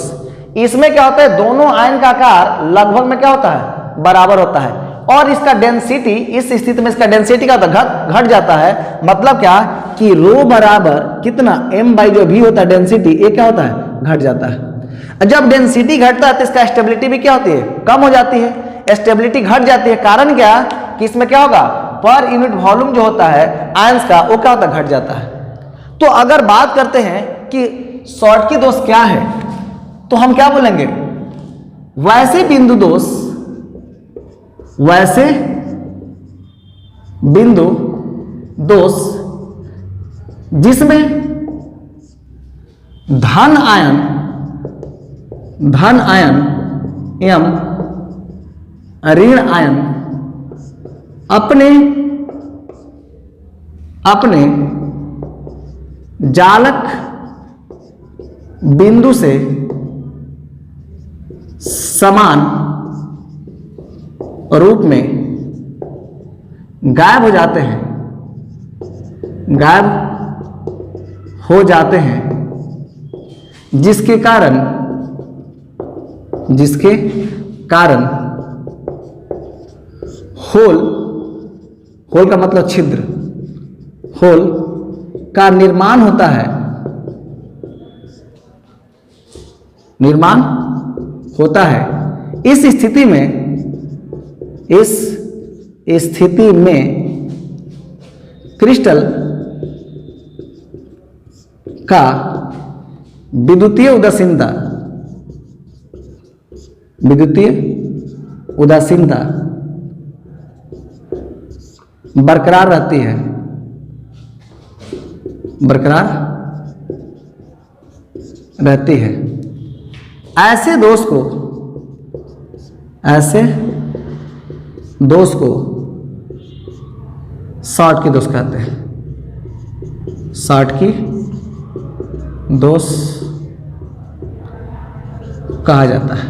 इसमें क्या होता है, दोनों आयन का आकार लगभग में क्या होता है, बराबर होता है और इसका डेंसिटी, इस स्थिति में इसका डेंसिटी क्या होता है, घट जाता है। मतलब क्या कि रो बराबर कितना m बाई जो v होता है डेंसिटी, ये क्या होता है, घट जाता है। जब डेंसिटी घटता है तो इसका स्टेबिलिटी भी क्या होती है, कम हो जाती है, स्टेबिलिटी घट जाती है। कारण क्या कि इसमें क्या होगा, पर यूनिट वॉल्यूम जो होता है आयंस का वो क्या होता है, घट जाता है। तो अगर बात करते हैं कि शॉर्टकी दोष क्या है तो हम क्या बोलेंगे, वैसे बिंदु दोष जिसमें धन आयन एवं ऋण आयन अपने जालक बिंदु से समान रूप में गायब हो जाते हैं, जिसके कारण होल का मतलब छिद्र, होल का निर्माण होता है, इस स्थिति में क्रिस्टल का विद्युतीय उदासीनता बरकरार रहती है। ऐसे दोष को शॉर्टकी दोष कहते हैं, शॉर्टकी दोष कहा जाता है।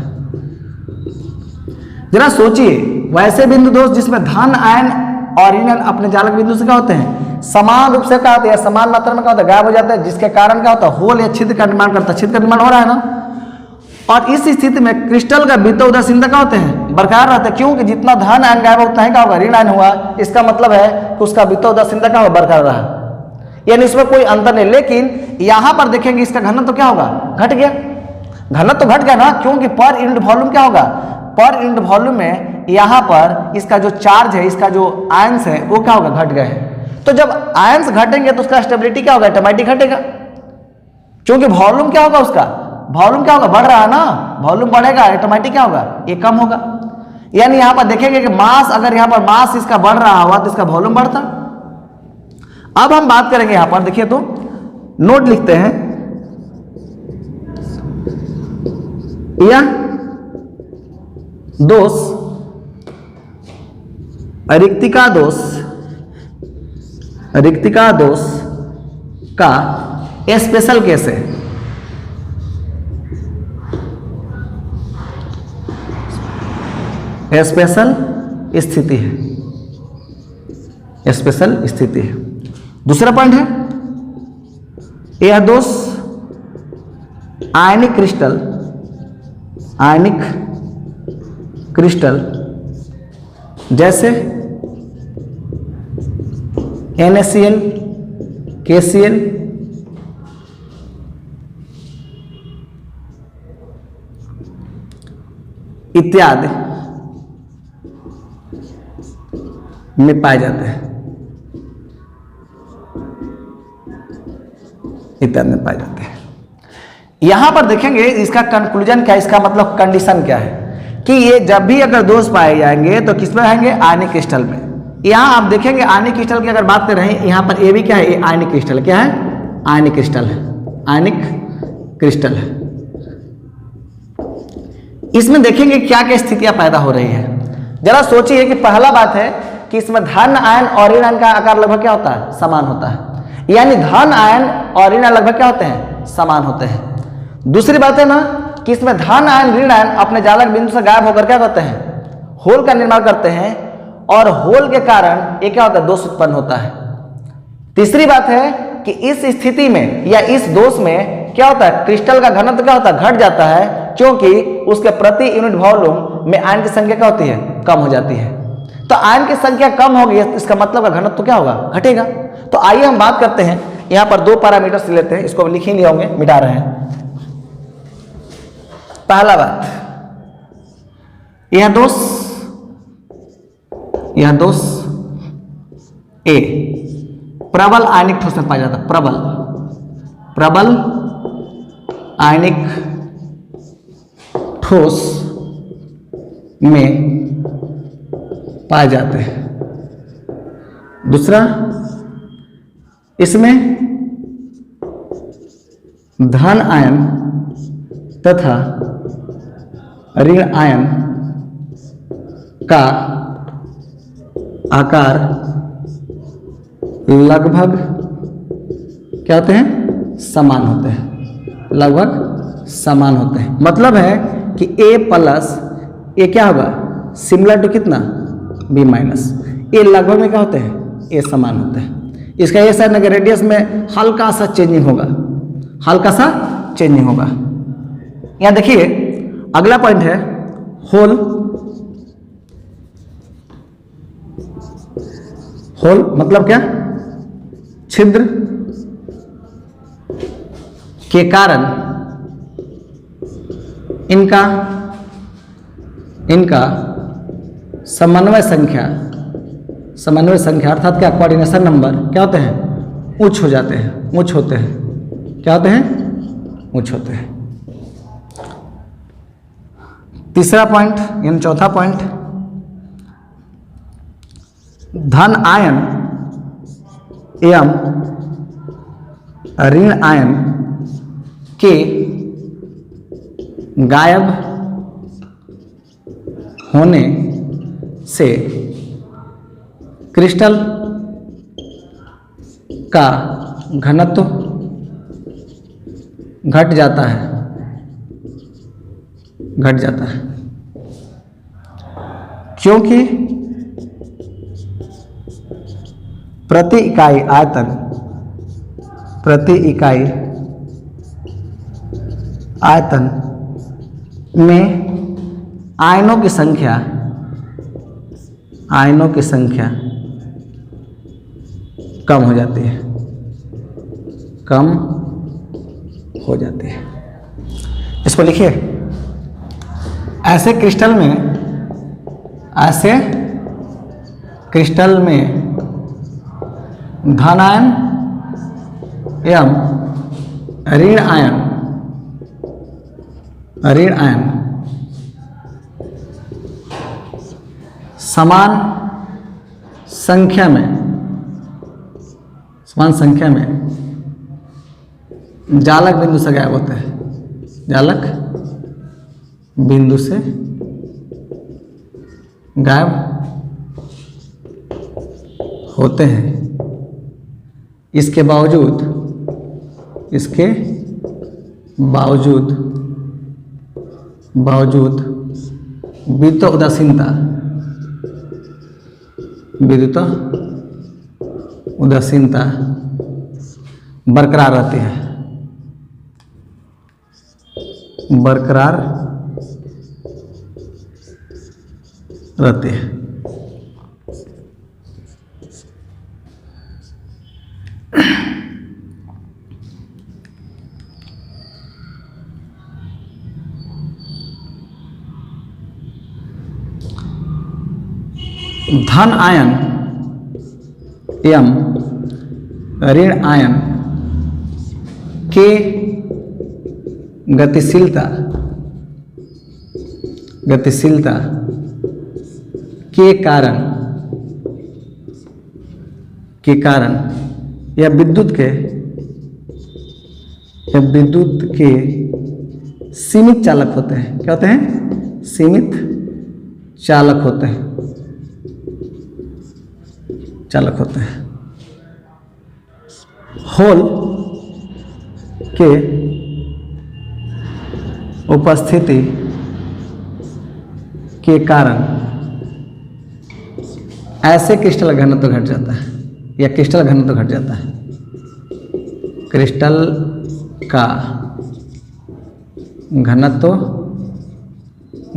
जरा सोचिए, वैसे बिंदु दोष जिसमें धन आयन और ऋण आयन अपने जालक बिंदु से क्या होते हैं, समान रूप से क्या होते हैं, समान मात्रा में क्या होता है, गायब हो जाता है, जिसके कारण क्या होता है, होल या छिद्र का निर्माण करता है। छिद्र का निर्माण हो रहा है ना, और इस स्थिति में क्रिस्टल का विद्युत उदासीनता क्या होते हैं, बरकरार रहता है। क्योंकि जितना धन आयन गायब होता है क्या होगा, ऋण आयन हुआ। इसका मतलब है कि उसका विद्युत उदासीनता क्या होगा, बरकरार रहा, यानी इसमें कोई अंतर नहीं। लेकिन यहां पर देखेंगे इसका घनत्व तो क्या होगा, घट गया। घनत्व तो घट गया ना, क्योंकि पर यूनिट वॉल्यूम क्या होगा, पर यूनिट वॉल्यूम में यहां पर इसका जो चार्ज है, इसका जो आयंस है वो क्या होगा, घट गए हैं। तो जब आयंस घटेंगे तो उसका स्टेबिलिटी क्या होगा, ऑटोमेटिक घटेगा, क्योंकि वॉल्यूम क्या होगा, उसका वॉल्यूम क्या होगा, बढ़ रहा है ना, वॉल्यूम बढ़ेगा, ऑटोमेटिक क्या होगा, ये कम होगा। यानी यहां पर देखेंगे कि मास, अगर यहां पर मास इसका बढ़ रहा हुआ तो इसका वॉल्यूम बढ़ता। अब हम बात करेंगे यहां पर, देखिए तो नोट लिखते हैं, यह दोष रिक्तिका दोष का स्पेशल केस है। स्पेशल स्थिति है। दूसरा पॉइंट है, यह दोष आयनिक क्रिस्टल जैसे NaCl, KCl इत्यादि में पाए जाते हैं, यहां पर देखेंगे इसका कंक्लूजन क्या है, इसका मतलब कंडीशन क्या है कि ये जब भी अगर दोष पाए जाएंगे तो किसमें रहेंगे, आयनिक क्रिस्टल में। यहां आप देखेंगे आयनिक क्रिस्टल की अगर बात कर रहे हैं, यहां पर ये भी क्या है, ये आयनिक क्रिस्टल क्या है, आयनिक क्रिस्टल है। इसमें देखेंगे क्या क्या स्थितियां पैदा हो रही है। जरा सोचिए कि पहला बात है कि इसमें धन आयन और ऋण आयन का आकार लगभग क्या होता है, समान होता है, यानी धन आयन और ऋण आयन लगभग क्या होते हैं, समान होते हैं। दूसरी बात है ना कि इसमें धन आयन ऋण आयन अपने जालक बिंदु से गायब होकर क्या करते हैं, होल का निर्माण करते हैं, और होल के कारण ये क्या होता है, दोष उत्पन्न होता है। तीसरी बात है कि इस स्थिति में या इस दोष में क्या होता है, क्रिस्टल का घनत्व क्या होता है, घट जाता है, क्योंकि उसके प्रति यूनिट वॉल्यूम में आयन की संख्या क्या होती है, कम हो जाती है। तो आयन की संख्या कम होगी, इसका मतलब का घनत्व तो क्या होगा, घटेगा। तो आइए हम बात करते हैं, यहां पर दो पैरामीटर्स लेते हैं, इसको लिख ही लिए होंगे, मिटा रहे हैं। पहला बात, यह दोष ए प्रबल आयनिक ठोस में पाया जाता है, प्रबल आयनिक ठोस में पाए जाते हैं। दूसरा, इसमें धन आयन तथा ऋण आयन का आकार लगभग क्या होते हैं, समान होते हैं, लगभग समान होते हैं। मतलब है कि A प्लस ए क्या होगा, सिमिलर टू कितना, B माइनस। ये लगभग में क्या होते हैं, ए समान होते हैं। इसका ये साइड ना रेडियस में हल्का सा चेंजिंग होगा, हल्का सा चेंजिंग होगा। यहाँ देखिए अगला पॉइंट है होल। होल मतलब क्या, छिद्र के कारण इनका समन्वय संख्या अर्थात क्या, कोऑर्डिनेशन नंबर क्या होते हैं, उच्च हो जाते हैं, उच्च होते हैं, क्या होते हैं, उच्च होते हैं। तीसरा पॉइंट यानी चौथा पॉइंट, धन आयन एवं ऋण आयन के गायब होने से क्रिस्टल का घनत्व घट जाता है, क्योंकि प्रति इकाई आयतन में आयनों की संख्या कम हो जाती है, इसको लिखिए। ऐसे क्रिस्टल में धन आयन एवं ऋण आयन समान संख्या में जालक बिंदु से गायब होते हैं, जालक बिंदु से गायब होते हैं। इसके बावजूद विद्युत उदासीनता बरकरार रहती है, धन आयन एवं ऋण आयन के गतिशीलता के कारण या विद्युत के सीमित चालक होते हैं। क्या होते हैं? सीमित चालक होते हैं। चालक होते हैं। होल के उपस्थिति के कारण ऐसे क्रिस्टल घनत्व घट जाता है या क्रिस्टल घनत्व घट जाता है। क्रिस्टल का घनत्व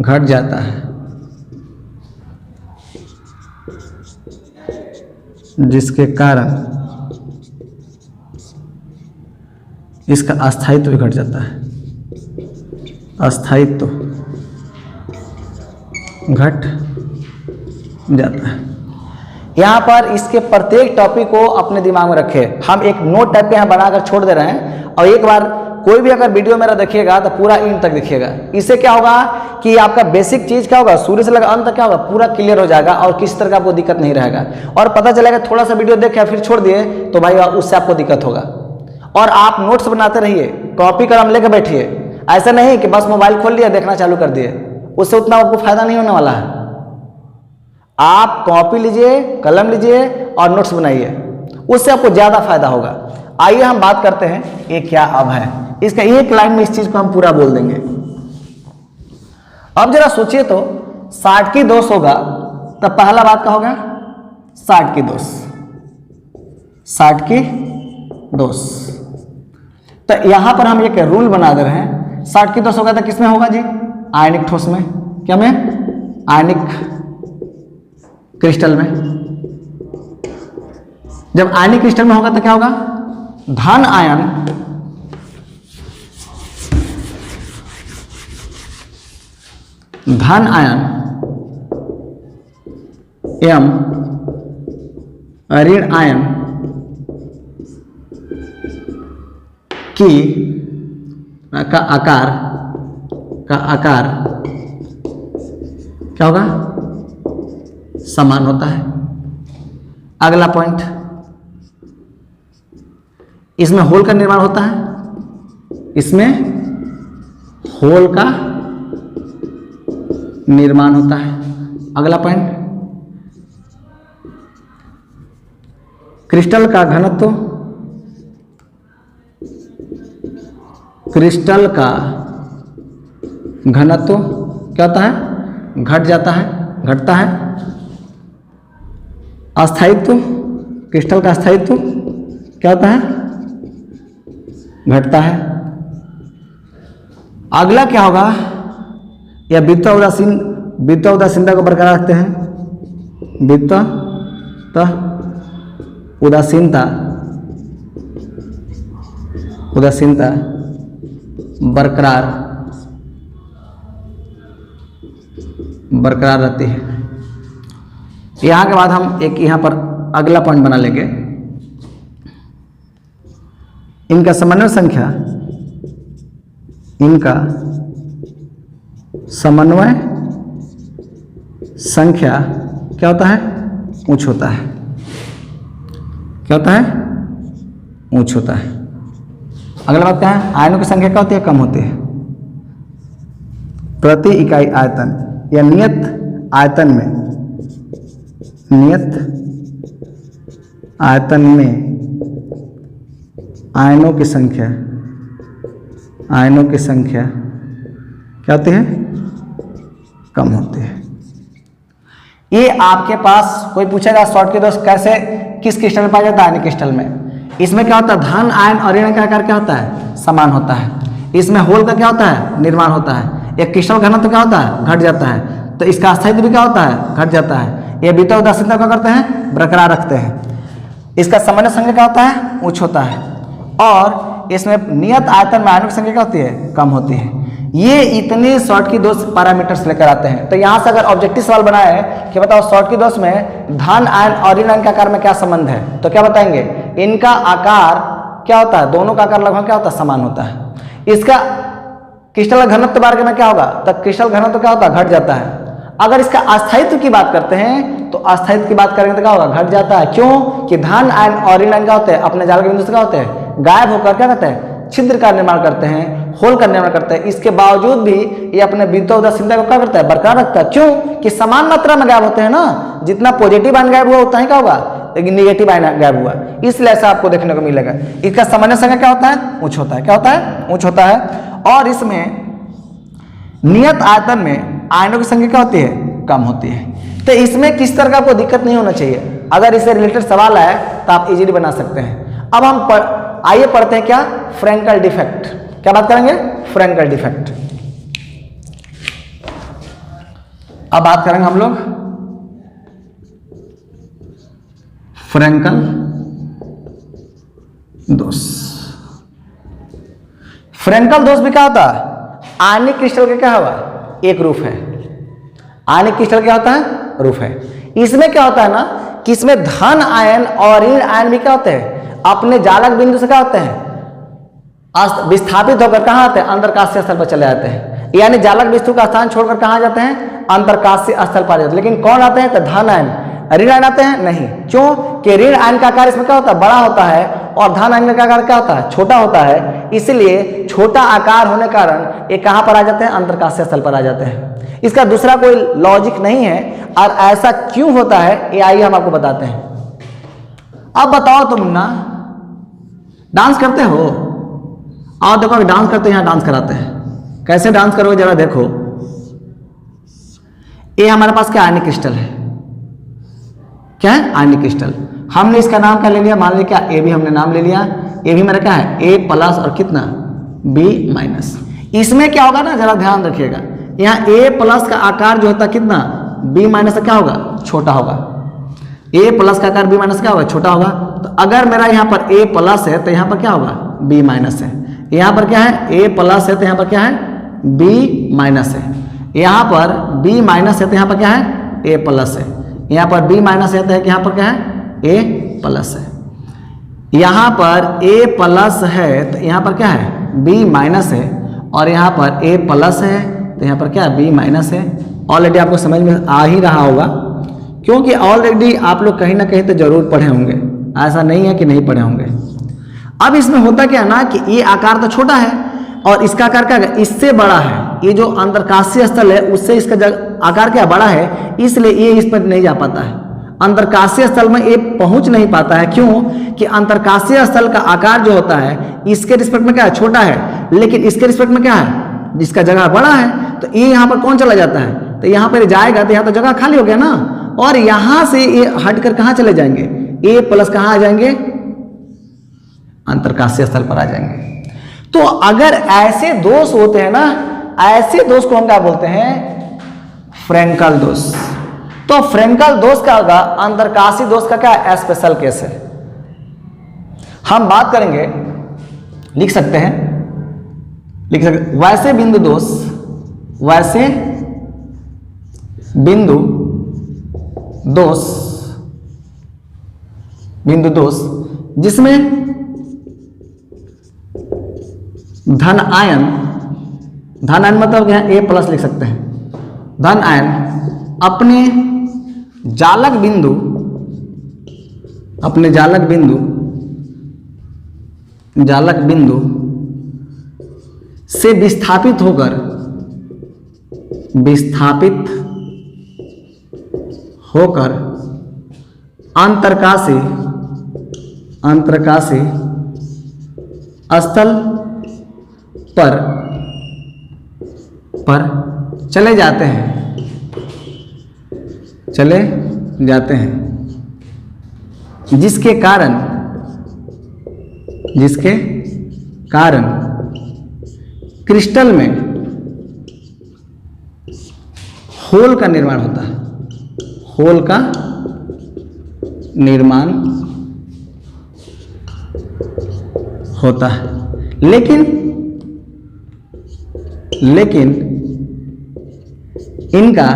घट जाता है जिसके कारण इसका अस्थायित्व भी घट जाता है। अस्थायित्व घट जाता है। यहाँ पर इसके प्रत्येक टॉपिक को अपने दिमाग में रखें। हम एक नोट टाइप के यहाँ बनाकर छोड़ दे रहे हैं और एक बार कोई भी अगर वीडियो मेरा देखिएगा तो पूरा एंड तक देखिएगा। इससे क्या होगा कि आपका बेसिक चीज क्या होगा, शुरू से लेकर अंत तक क्या होगा, पूरा क्लियर हो जाएगा और किसी तरह का आपको दिक्कत नहीं रहेगा। और पता चलेगा थोड़ा सा वीडियो देखे फिर छोड़ दिए तो भाई उससे आपको दिक्कत होगा। और आप नोट्स बनाते रहिए, कॉपी कलम लेकर बैठिए। ऐसा नहीं कि बस मोबाइल खोल लिया देखना चालू कर दिए, उससे उतना आपको फायदा नहीं होने वाला है। आप कॉपी लीजिए, कलम लीजिए और नोट्स बनाइए, उससे आपको ज्यादा फायदा होगा। आइए हम बात करते हैं ये क्या अब है। इसका एक लाइन में इस चीज को हम पूरा बोल देंगे। अब जरा सोचिए तो 60 की दोष होगा तब पहला बात क्या होगा, 60 की दोष, 60 की दोष। तो यहां पर हम एक रूल बना दे रहे हैं, 60 की दोष होगा तो किसमें होगा जी, आयनिक ठोस में। क्या में, आयनिक क्रिस्टल में। जब आयनिक क्रिस्टल में होगा तो क्या होगा, धन आयन एवं ऋण आयन की का आकार क्या होगा, समान होता है। अगला पॉइंट, इसमें होल का निर्माण होता है, इसमें होल का निर्माण होता है। अगला पॉइंट, क्रिस्टल का घनत्व, क्रिस्टल का घनत्व क्या होता है, घट जाता है, घटता है। अस्थायित्व, क्रिस्टल का अस्थायित्व क्या होता है, घटता है। अगला क्या होगा, या विद्युत उदासीनता को बरकरार रखते हैं, विद्युत उदासीनता बरकरार रहती है। यहाँ के बाद हम एक यहाँ पर अगला पॉइंट बना लेंगे, इनका समन्वय संख्या, इनका समन्वय संख्या क्या होता है, उच्च होता है। क्या होता है, उच्च होता है। अगला बात क्या है, आयनों की संख्या क्या होती है, कम होती है। प्रति इकाई आयतन या नियत आयतन में आयनों की संख्या क्या होती है, कम होती है। ये आपके पास कोई पूछेगा शॉर्ट की दोष कैसे किस क्रिस्टल में पाया जाता है, आयनिक क्रिस्टल में। इसमें क्या होता है, धन आयन और ऋण का आकार क्या होता है, समान होता है। इसमें होल का क्या होता है, निर्माण होता है। एक क्रिस्टल घनत्व क्या होता है, घट जाता है। तो इसका अस्थायित्व भी क्या होता है, घट जाता है। ये विद्युत उदासीनता क्या करते हैं, बरकरार रखते हैं। इसका समन्वय संख्या क्या होता है, उच्च होता है। और इसमें नियत आयतन में आयनों की संख्या क्या होती है, कम होती है। ये इतने शॉर्ट की दोष पैरामीटर्स लेकर आते हैं। तो यहाँ से अगर ऑब्जेक्टिव सवाल बनाए कि बताओ शॉर्ट की दोष में धन आयन और ऋण आयन के आकार में क्या संबंध है, तो क्या बताएंगे, इनका आकार क्या होता है, दोनों का आकार लगभग क्या होता है, समान होता है। इसका क्रिस्टल घनत्व बारे में क्या होगा, तो क्रिस्टल घनत्व क्या होता है, घट जाता है। अगर इसका अस्थायित्व की बात करते हैं तो अस्थायित्व की बात करेंगे तो क्या होगा, घट जाता है। क्यों कि धन आयन और ऋण आयन क्या होते हैं, अपने जाल के बिंदु से क्या होते हैं, गायब होकर क्या करते हैं, छिद्र का निर्माण करते हैं, होल का निर्माण करते हैं। इसके बावजूद भी ये अपने विद्युत उदासीनता को क्या करता है, बरकरार रखता है। क्यों कि समान मात्रा में गायब होते हैं ना, जितना पॉजिटिव आयन गायब हुआ उतना ही क्या होगा, लेकिन निगेटिव आयन गैप हुआ, इसलिए ऐसा आपको देखने को मिलेगा। इसका सामान्य संख्या क्या होता है? उच्च होता है। क्या होता है? उच्च होता है। और इसमें नियत आयतन में आयनों की संख्या क्या होती है? कम होती है। तो इसमें किस तरह का आपको दिक्कत नहीं होना चाहिए। अगर इससे रिलेटेड सवाल आए तो आप इजीली बना सकते हैं। अब हम आइए पढ़ते हैं क्या? Frenkel defect. क्या बात करेंगे? Frenkel defect. अब बात करेंगे हम लोग फ्रैंकल दोष। फ्रैंकल दोष भी क्या होता है? आयनिक क्रिस्टल का क्या हुआ? एक रूप है। आयनिक क्रिस्टल क्या होता है? रूप है। इसमें क्या होता है ना कि इसमें धन आयन और ऋण आयन भी क्या होते हैं? अपने जालक बिंदु से क्या होते हैं? विस्थापित होकर कहां आते हैं? अंतरकाशीय स्थल पर चले जाते हैं। यानी जालक बिंदु का स्थान छोड़कर कहां जाते हैं? अंतरकाशीय स्थल पर जाते हैं। लेकिन कौन आते हैं? तो धन आयन। ऋण आयन आते हैं? नहीं। क्यों? कि ऋण आयन का आकार इसमें क्या होता है? बड़ा होता है और धन आयन का आकार क्या होता है? छोटा होता है। इसलिए छोटा आकार होने कारण ये कहां पर आ जाते हैं? अंतरकाशीय स्थल पर आ जाते हैं। इसका दूसरा कोई लॉजिक नहीं है। और ऐसा क्यों होता है ये आइए हम आपको बताते हैं। अब बताओ तुम ना डांस करते हो? और देखो डांस करते हैं, यहाँ डांस कराते हैं। कैसे डांस करोगे जरा देखो। ये हमारे पास क्या आयनिक क्रिस्टल है? क्या है? आयनिक क्रिस्टल। हमने इसका नाम क्या ले लिया? मान लिया क्या? ए भी हमने नाम ले लिया। ए भी मेरा क्या है? ए प्लस और कितना? B minus. इसमें क्या होगा ना, जरा ध्यान रखिएगा। यहाँ ए प्लस का आकार जो होता है कितना? बी माइनस का क्या होगा? छोटा होगा। ए प्लस का आकार बी माइनस क्या होगा? छोटा होगा। तो अगर मेरा यहाँ पर ए प्लस है तो यहाँ पर क्या होगा? बी माइनस है। यहाँ पर क्या है? ए प्लस है तो यहाँ पर क्या है? बी माइनस है। यहाँ पर बी माइनस है तो यहाँ पर क्या है? ए प्लस है। यहाँ पर बी माइनस है तो यहाँ पर क्या है? ए प्लस है। यहाँ पर ए प्लस है तो यहाँ पर क्या है? बी माइनस है। और यहाँ पर ए प्लस है तो यहाँ पर क्या है? बी माइनस है। ऑलरेडी आपको समझ में आ ही रहा होगा, क्योंकि ऑलरेडी आप लोग कहीं ना कहीं तो जरूर पढ़े होंगे। ऐसा नहीं है कि नहीं पढ़े होंगे। अब इसमें होता क्या है ना कि ये आकार तो छोटा है और इसका आकार क्या है? इससे बड़ा है। ये जो अंतरकाशीय स्थल है उससे इसका आकार क्या बड़ा है, इसलिए ये इस पर नहीं जा पाता है। अंतरकाशीय स्थल में ये पहुंच नहीं पाता है। क्यों? कि अंतरकाशीय स्थल का आकार जो होता है इसके रिस्पेक्ट में क्या है? छोटा है। लेकिन इसके रिस्पेक्ट में क्या है? जिसका जगह बड़ा है। तो ये यहाँ पर कौन चला जाता है? तो यहाँ पर जाएगा तो यहाँ तो जगह खाली हो गया ना। और यहाँ से ये हटकर कहाँ चले जाएंगे? ए प्लस कहाँ आ जाएंगे? अंतरकाशीय स्थल पर आ जाएंगे। तो अगर ऐसे दोष होते हैं ना, ऐसे दोष को हम क्या बोलते हैं? फ्रैंकल दोष। तो फ्रैंकल दोष क्या होगा? अंतरकाशीय दोष का क्या स्पेशल केस है। हम बात करेंगे, लिख सकते हैं, वैसे बिंदु दोष, वैसे बिंदु दोष जिसमें धन आयन मतलब यहाँ ए प्लस लिख सकते हैं। धन आयन अपने जालक बिंदु से विस्थापित होकर अंतरकाशी स्थल पर चले जाते हैं, जिसके कारण क्रिस्टल में होल का निर्माण होता है। होल का निर्माण होता है। लेकिन इनका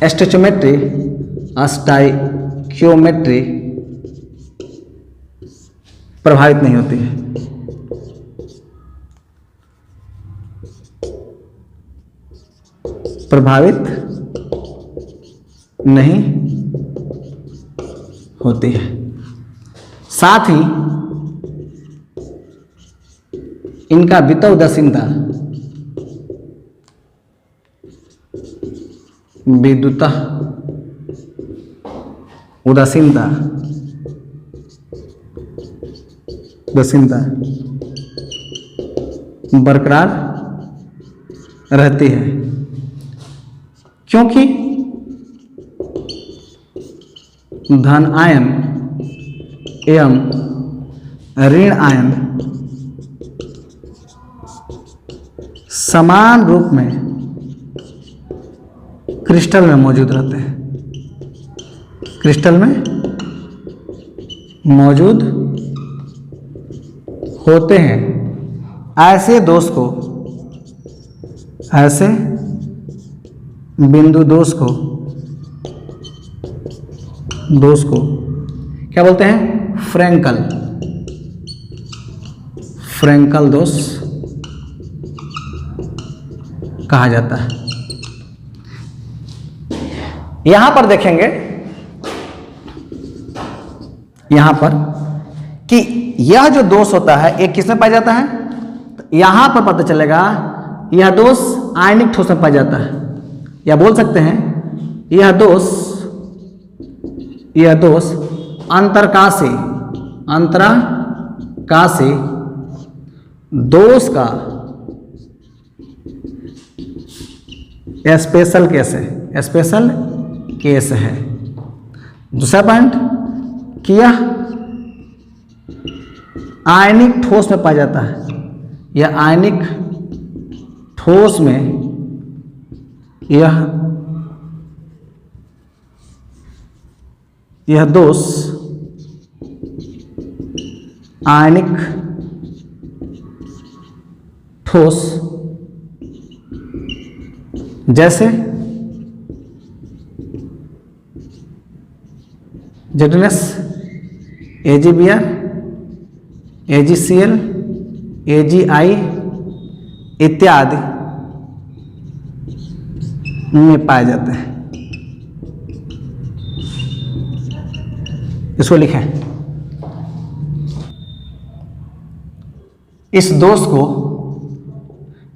स्टोइकियोमेट्री प्रभावित नहीं होती है। प्रभावित नहीं होती है। साथ ही इनका वितौदशीनता विद्युतः उदासीनता, उदासीनता बरकरार रहती है, क्योंकि धन आयन एवं ऋण आयन समान रूप में क्रिस्टल में मौजूद रहते हैं, क्रिस्टल में मौजूद होते हैं। ऐसे दोष को, ऐसे बिंदु दोष को क्या बोलते हैं? फ्रैंकल, फ्रैंकल दोष कहा जाता है। यहां पर देखेंगे, यहां पर कि यह जो दोष होता है एक किस में पाया जाता है? तो यहां पर पता चलेगा यह दोष आयनिक ठोस में पाया जाता है, या बोल सकते हैं यह दोष अंतरकाशी दोष का स्पेशल केस है, स्पेशल केस है। दूसरा पॉइंट कि यह आयनिक ठोस में पाया जाता है, यह आयनिक ठोस में यह दोष आयनिक ठोस जैसे जेडनेस, AgBr, AgCl, AgI इत्यादि में पाए जाते हैं। इसको लिखें। इस दोष को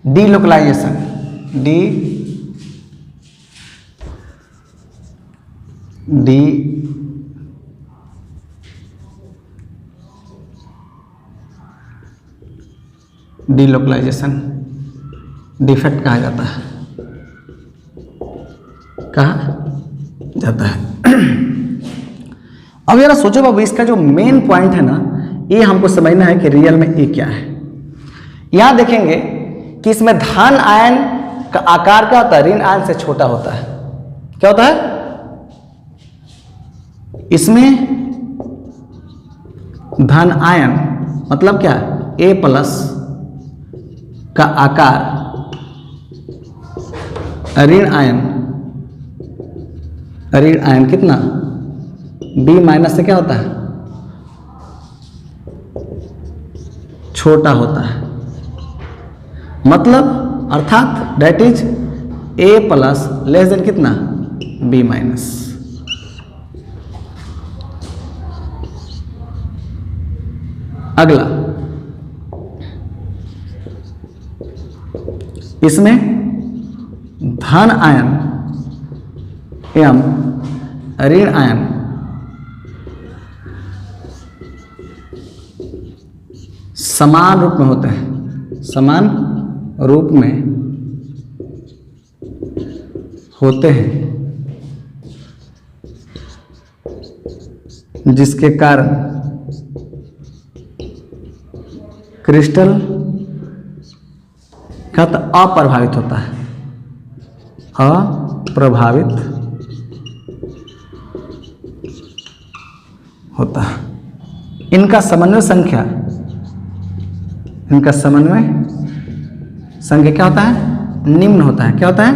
डीलोकलाइजेशन, डीलोकलाइजेशन डिफेक्ट कहा जाता है, अब जरा सोचो बाबू, इसका जो मेन पॉइंट है ना, ये हमको समझना है कि रियल में ये क्या है। यहां देखेंगे कि इसमें धन आयन का आकार क्या होता है? ऋण आयन से छोटा होता है। क्या होता है इसमें? धन आयन मतलब क्या? A+ का आकार ऋण आयन कितना? B- से क्या होता है? छोटा होता है। मतलब अर्थात that is A+ less than कितना? B-। अगला, इसमें धन आयन एवं ऋण आयन समान रूप में होते हैं, समान रूप में होते हैं, जिसके कारण क्रिस्टल का अप्रभावित होता है, अप्रभावित होता है। इनका समन्वय संख्या क्या होता है? निम्न होता है। क्या होता है?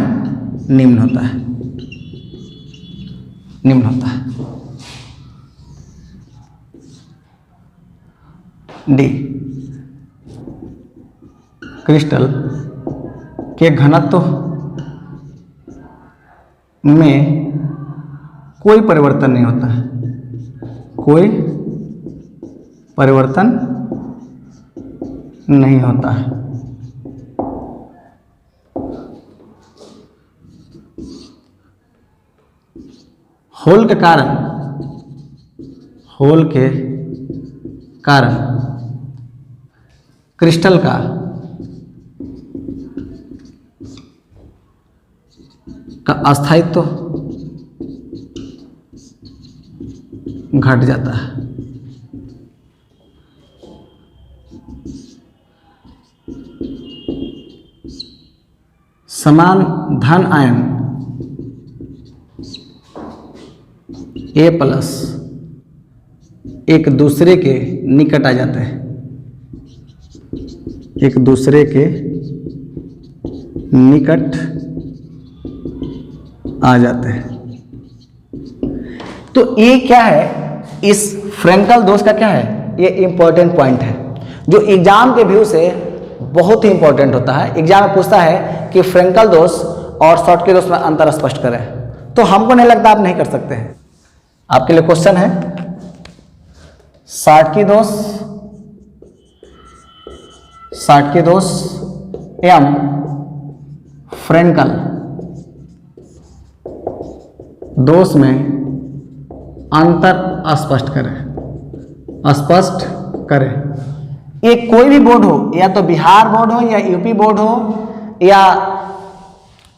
निम्न होता है। डी, क्रिस्टल के घनत्व में कोई परिवर्तन नहीं होता है, कोई परिवर्तन नहीं होता है। होल के कारण होल के कारण क्रिस्टल का अस्थायित्व घट जाता है। समान धन आयन A प्लस एक दूसरे के निकट आ जाते हैं, एक दूसरे के निकट आ जाते हैं। तो ये क्या है, इस फ्रेंकल दोष का क्या है, ये इंपॉर्टेंट पॉइंट है जो एग्जाम के व्यू से बहुत ही इंपॉर्टेंट होता है। एग्जाम में पूछता है कि फ्रेंकल दोष और शॉर्टकी दोष में अंतर स्पष्ट करें, तो हमको नहीं लगता आप नहीं कर सकते हैं। आपके लिए क्वेश्चन है, शॉर्टकी दोष एवं फ्रेंकल दोष में अंतर स्पष्ट करें। ये कोई भी बोर्ड हो, या तो बिहार बोर्ड हो, या यूपी बोर्ड हो, या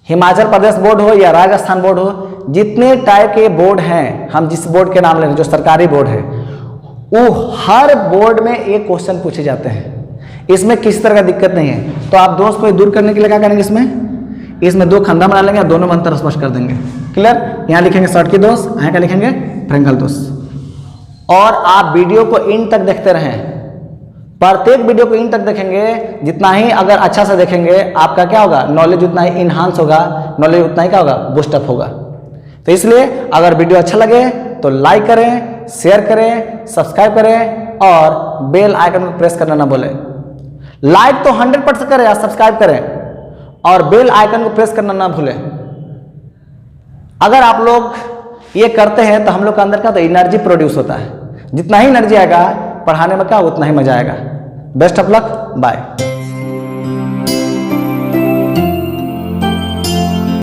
हिमाचल प्रदेश बोर्ड हो, या राजस्थान बोर्ड हो, जितने टाइप के बोर्ड हैं, हम जिस बोर्ड के नाम ले रहे हैं जो सरकारी बोर्ड है, वो हर बोर्ड में एक क्वेश्चन पूछे जाते हैं। इसमें किसी तरह का दिक्कत नहीं है। तो आप दोस्त को दूर करने के लिए क्या करेंगे, इसमें दो खंधा बना लेंगे, दोनों में अंतर स्पष्ट कर देंगे। क्लियर? यहाँ लिखेंगे शॉर्टकी दोष, यहाँ क्या लिखेंगे, फ्रेंकल दोष। और आप वीडियो को इन तक देखते रहें, प्रत्येक वीडियो को इन तक देखेंगे। जितना ही अगर अच्छा से देखेंगे, आपका क्या होगा, नॉलेज उतना ही इनहांस होगा, नॉलेज उतना ही क्या होगा, बूस्टअप होगा। तो इसलिए अगर वीडियो अच्छा लगे तो लाइक करें, शेयर करें, सब्सक्राइब करें और बेल आइकन को प्रेस करना ना भूलें। लाइक तो 100% करें या सब्सक्राइब करें और बेल आइकन को प्रेस करना ना भूलें। अगर आप लोग ये करते हैं तो हम लोग का अंदर का तो एनर्जी प्रोड्यूस होता है। जितना ही एनर्जी आएगा पढ़ाने में क्या उतना ही मजा आएगा। Best of luck, bye.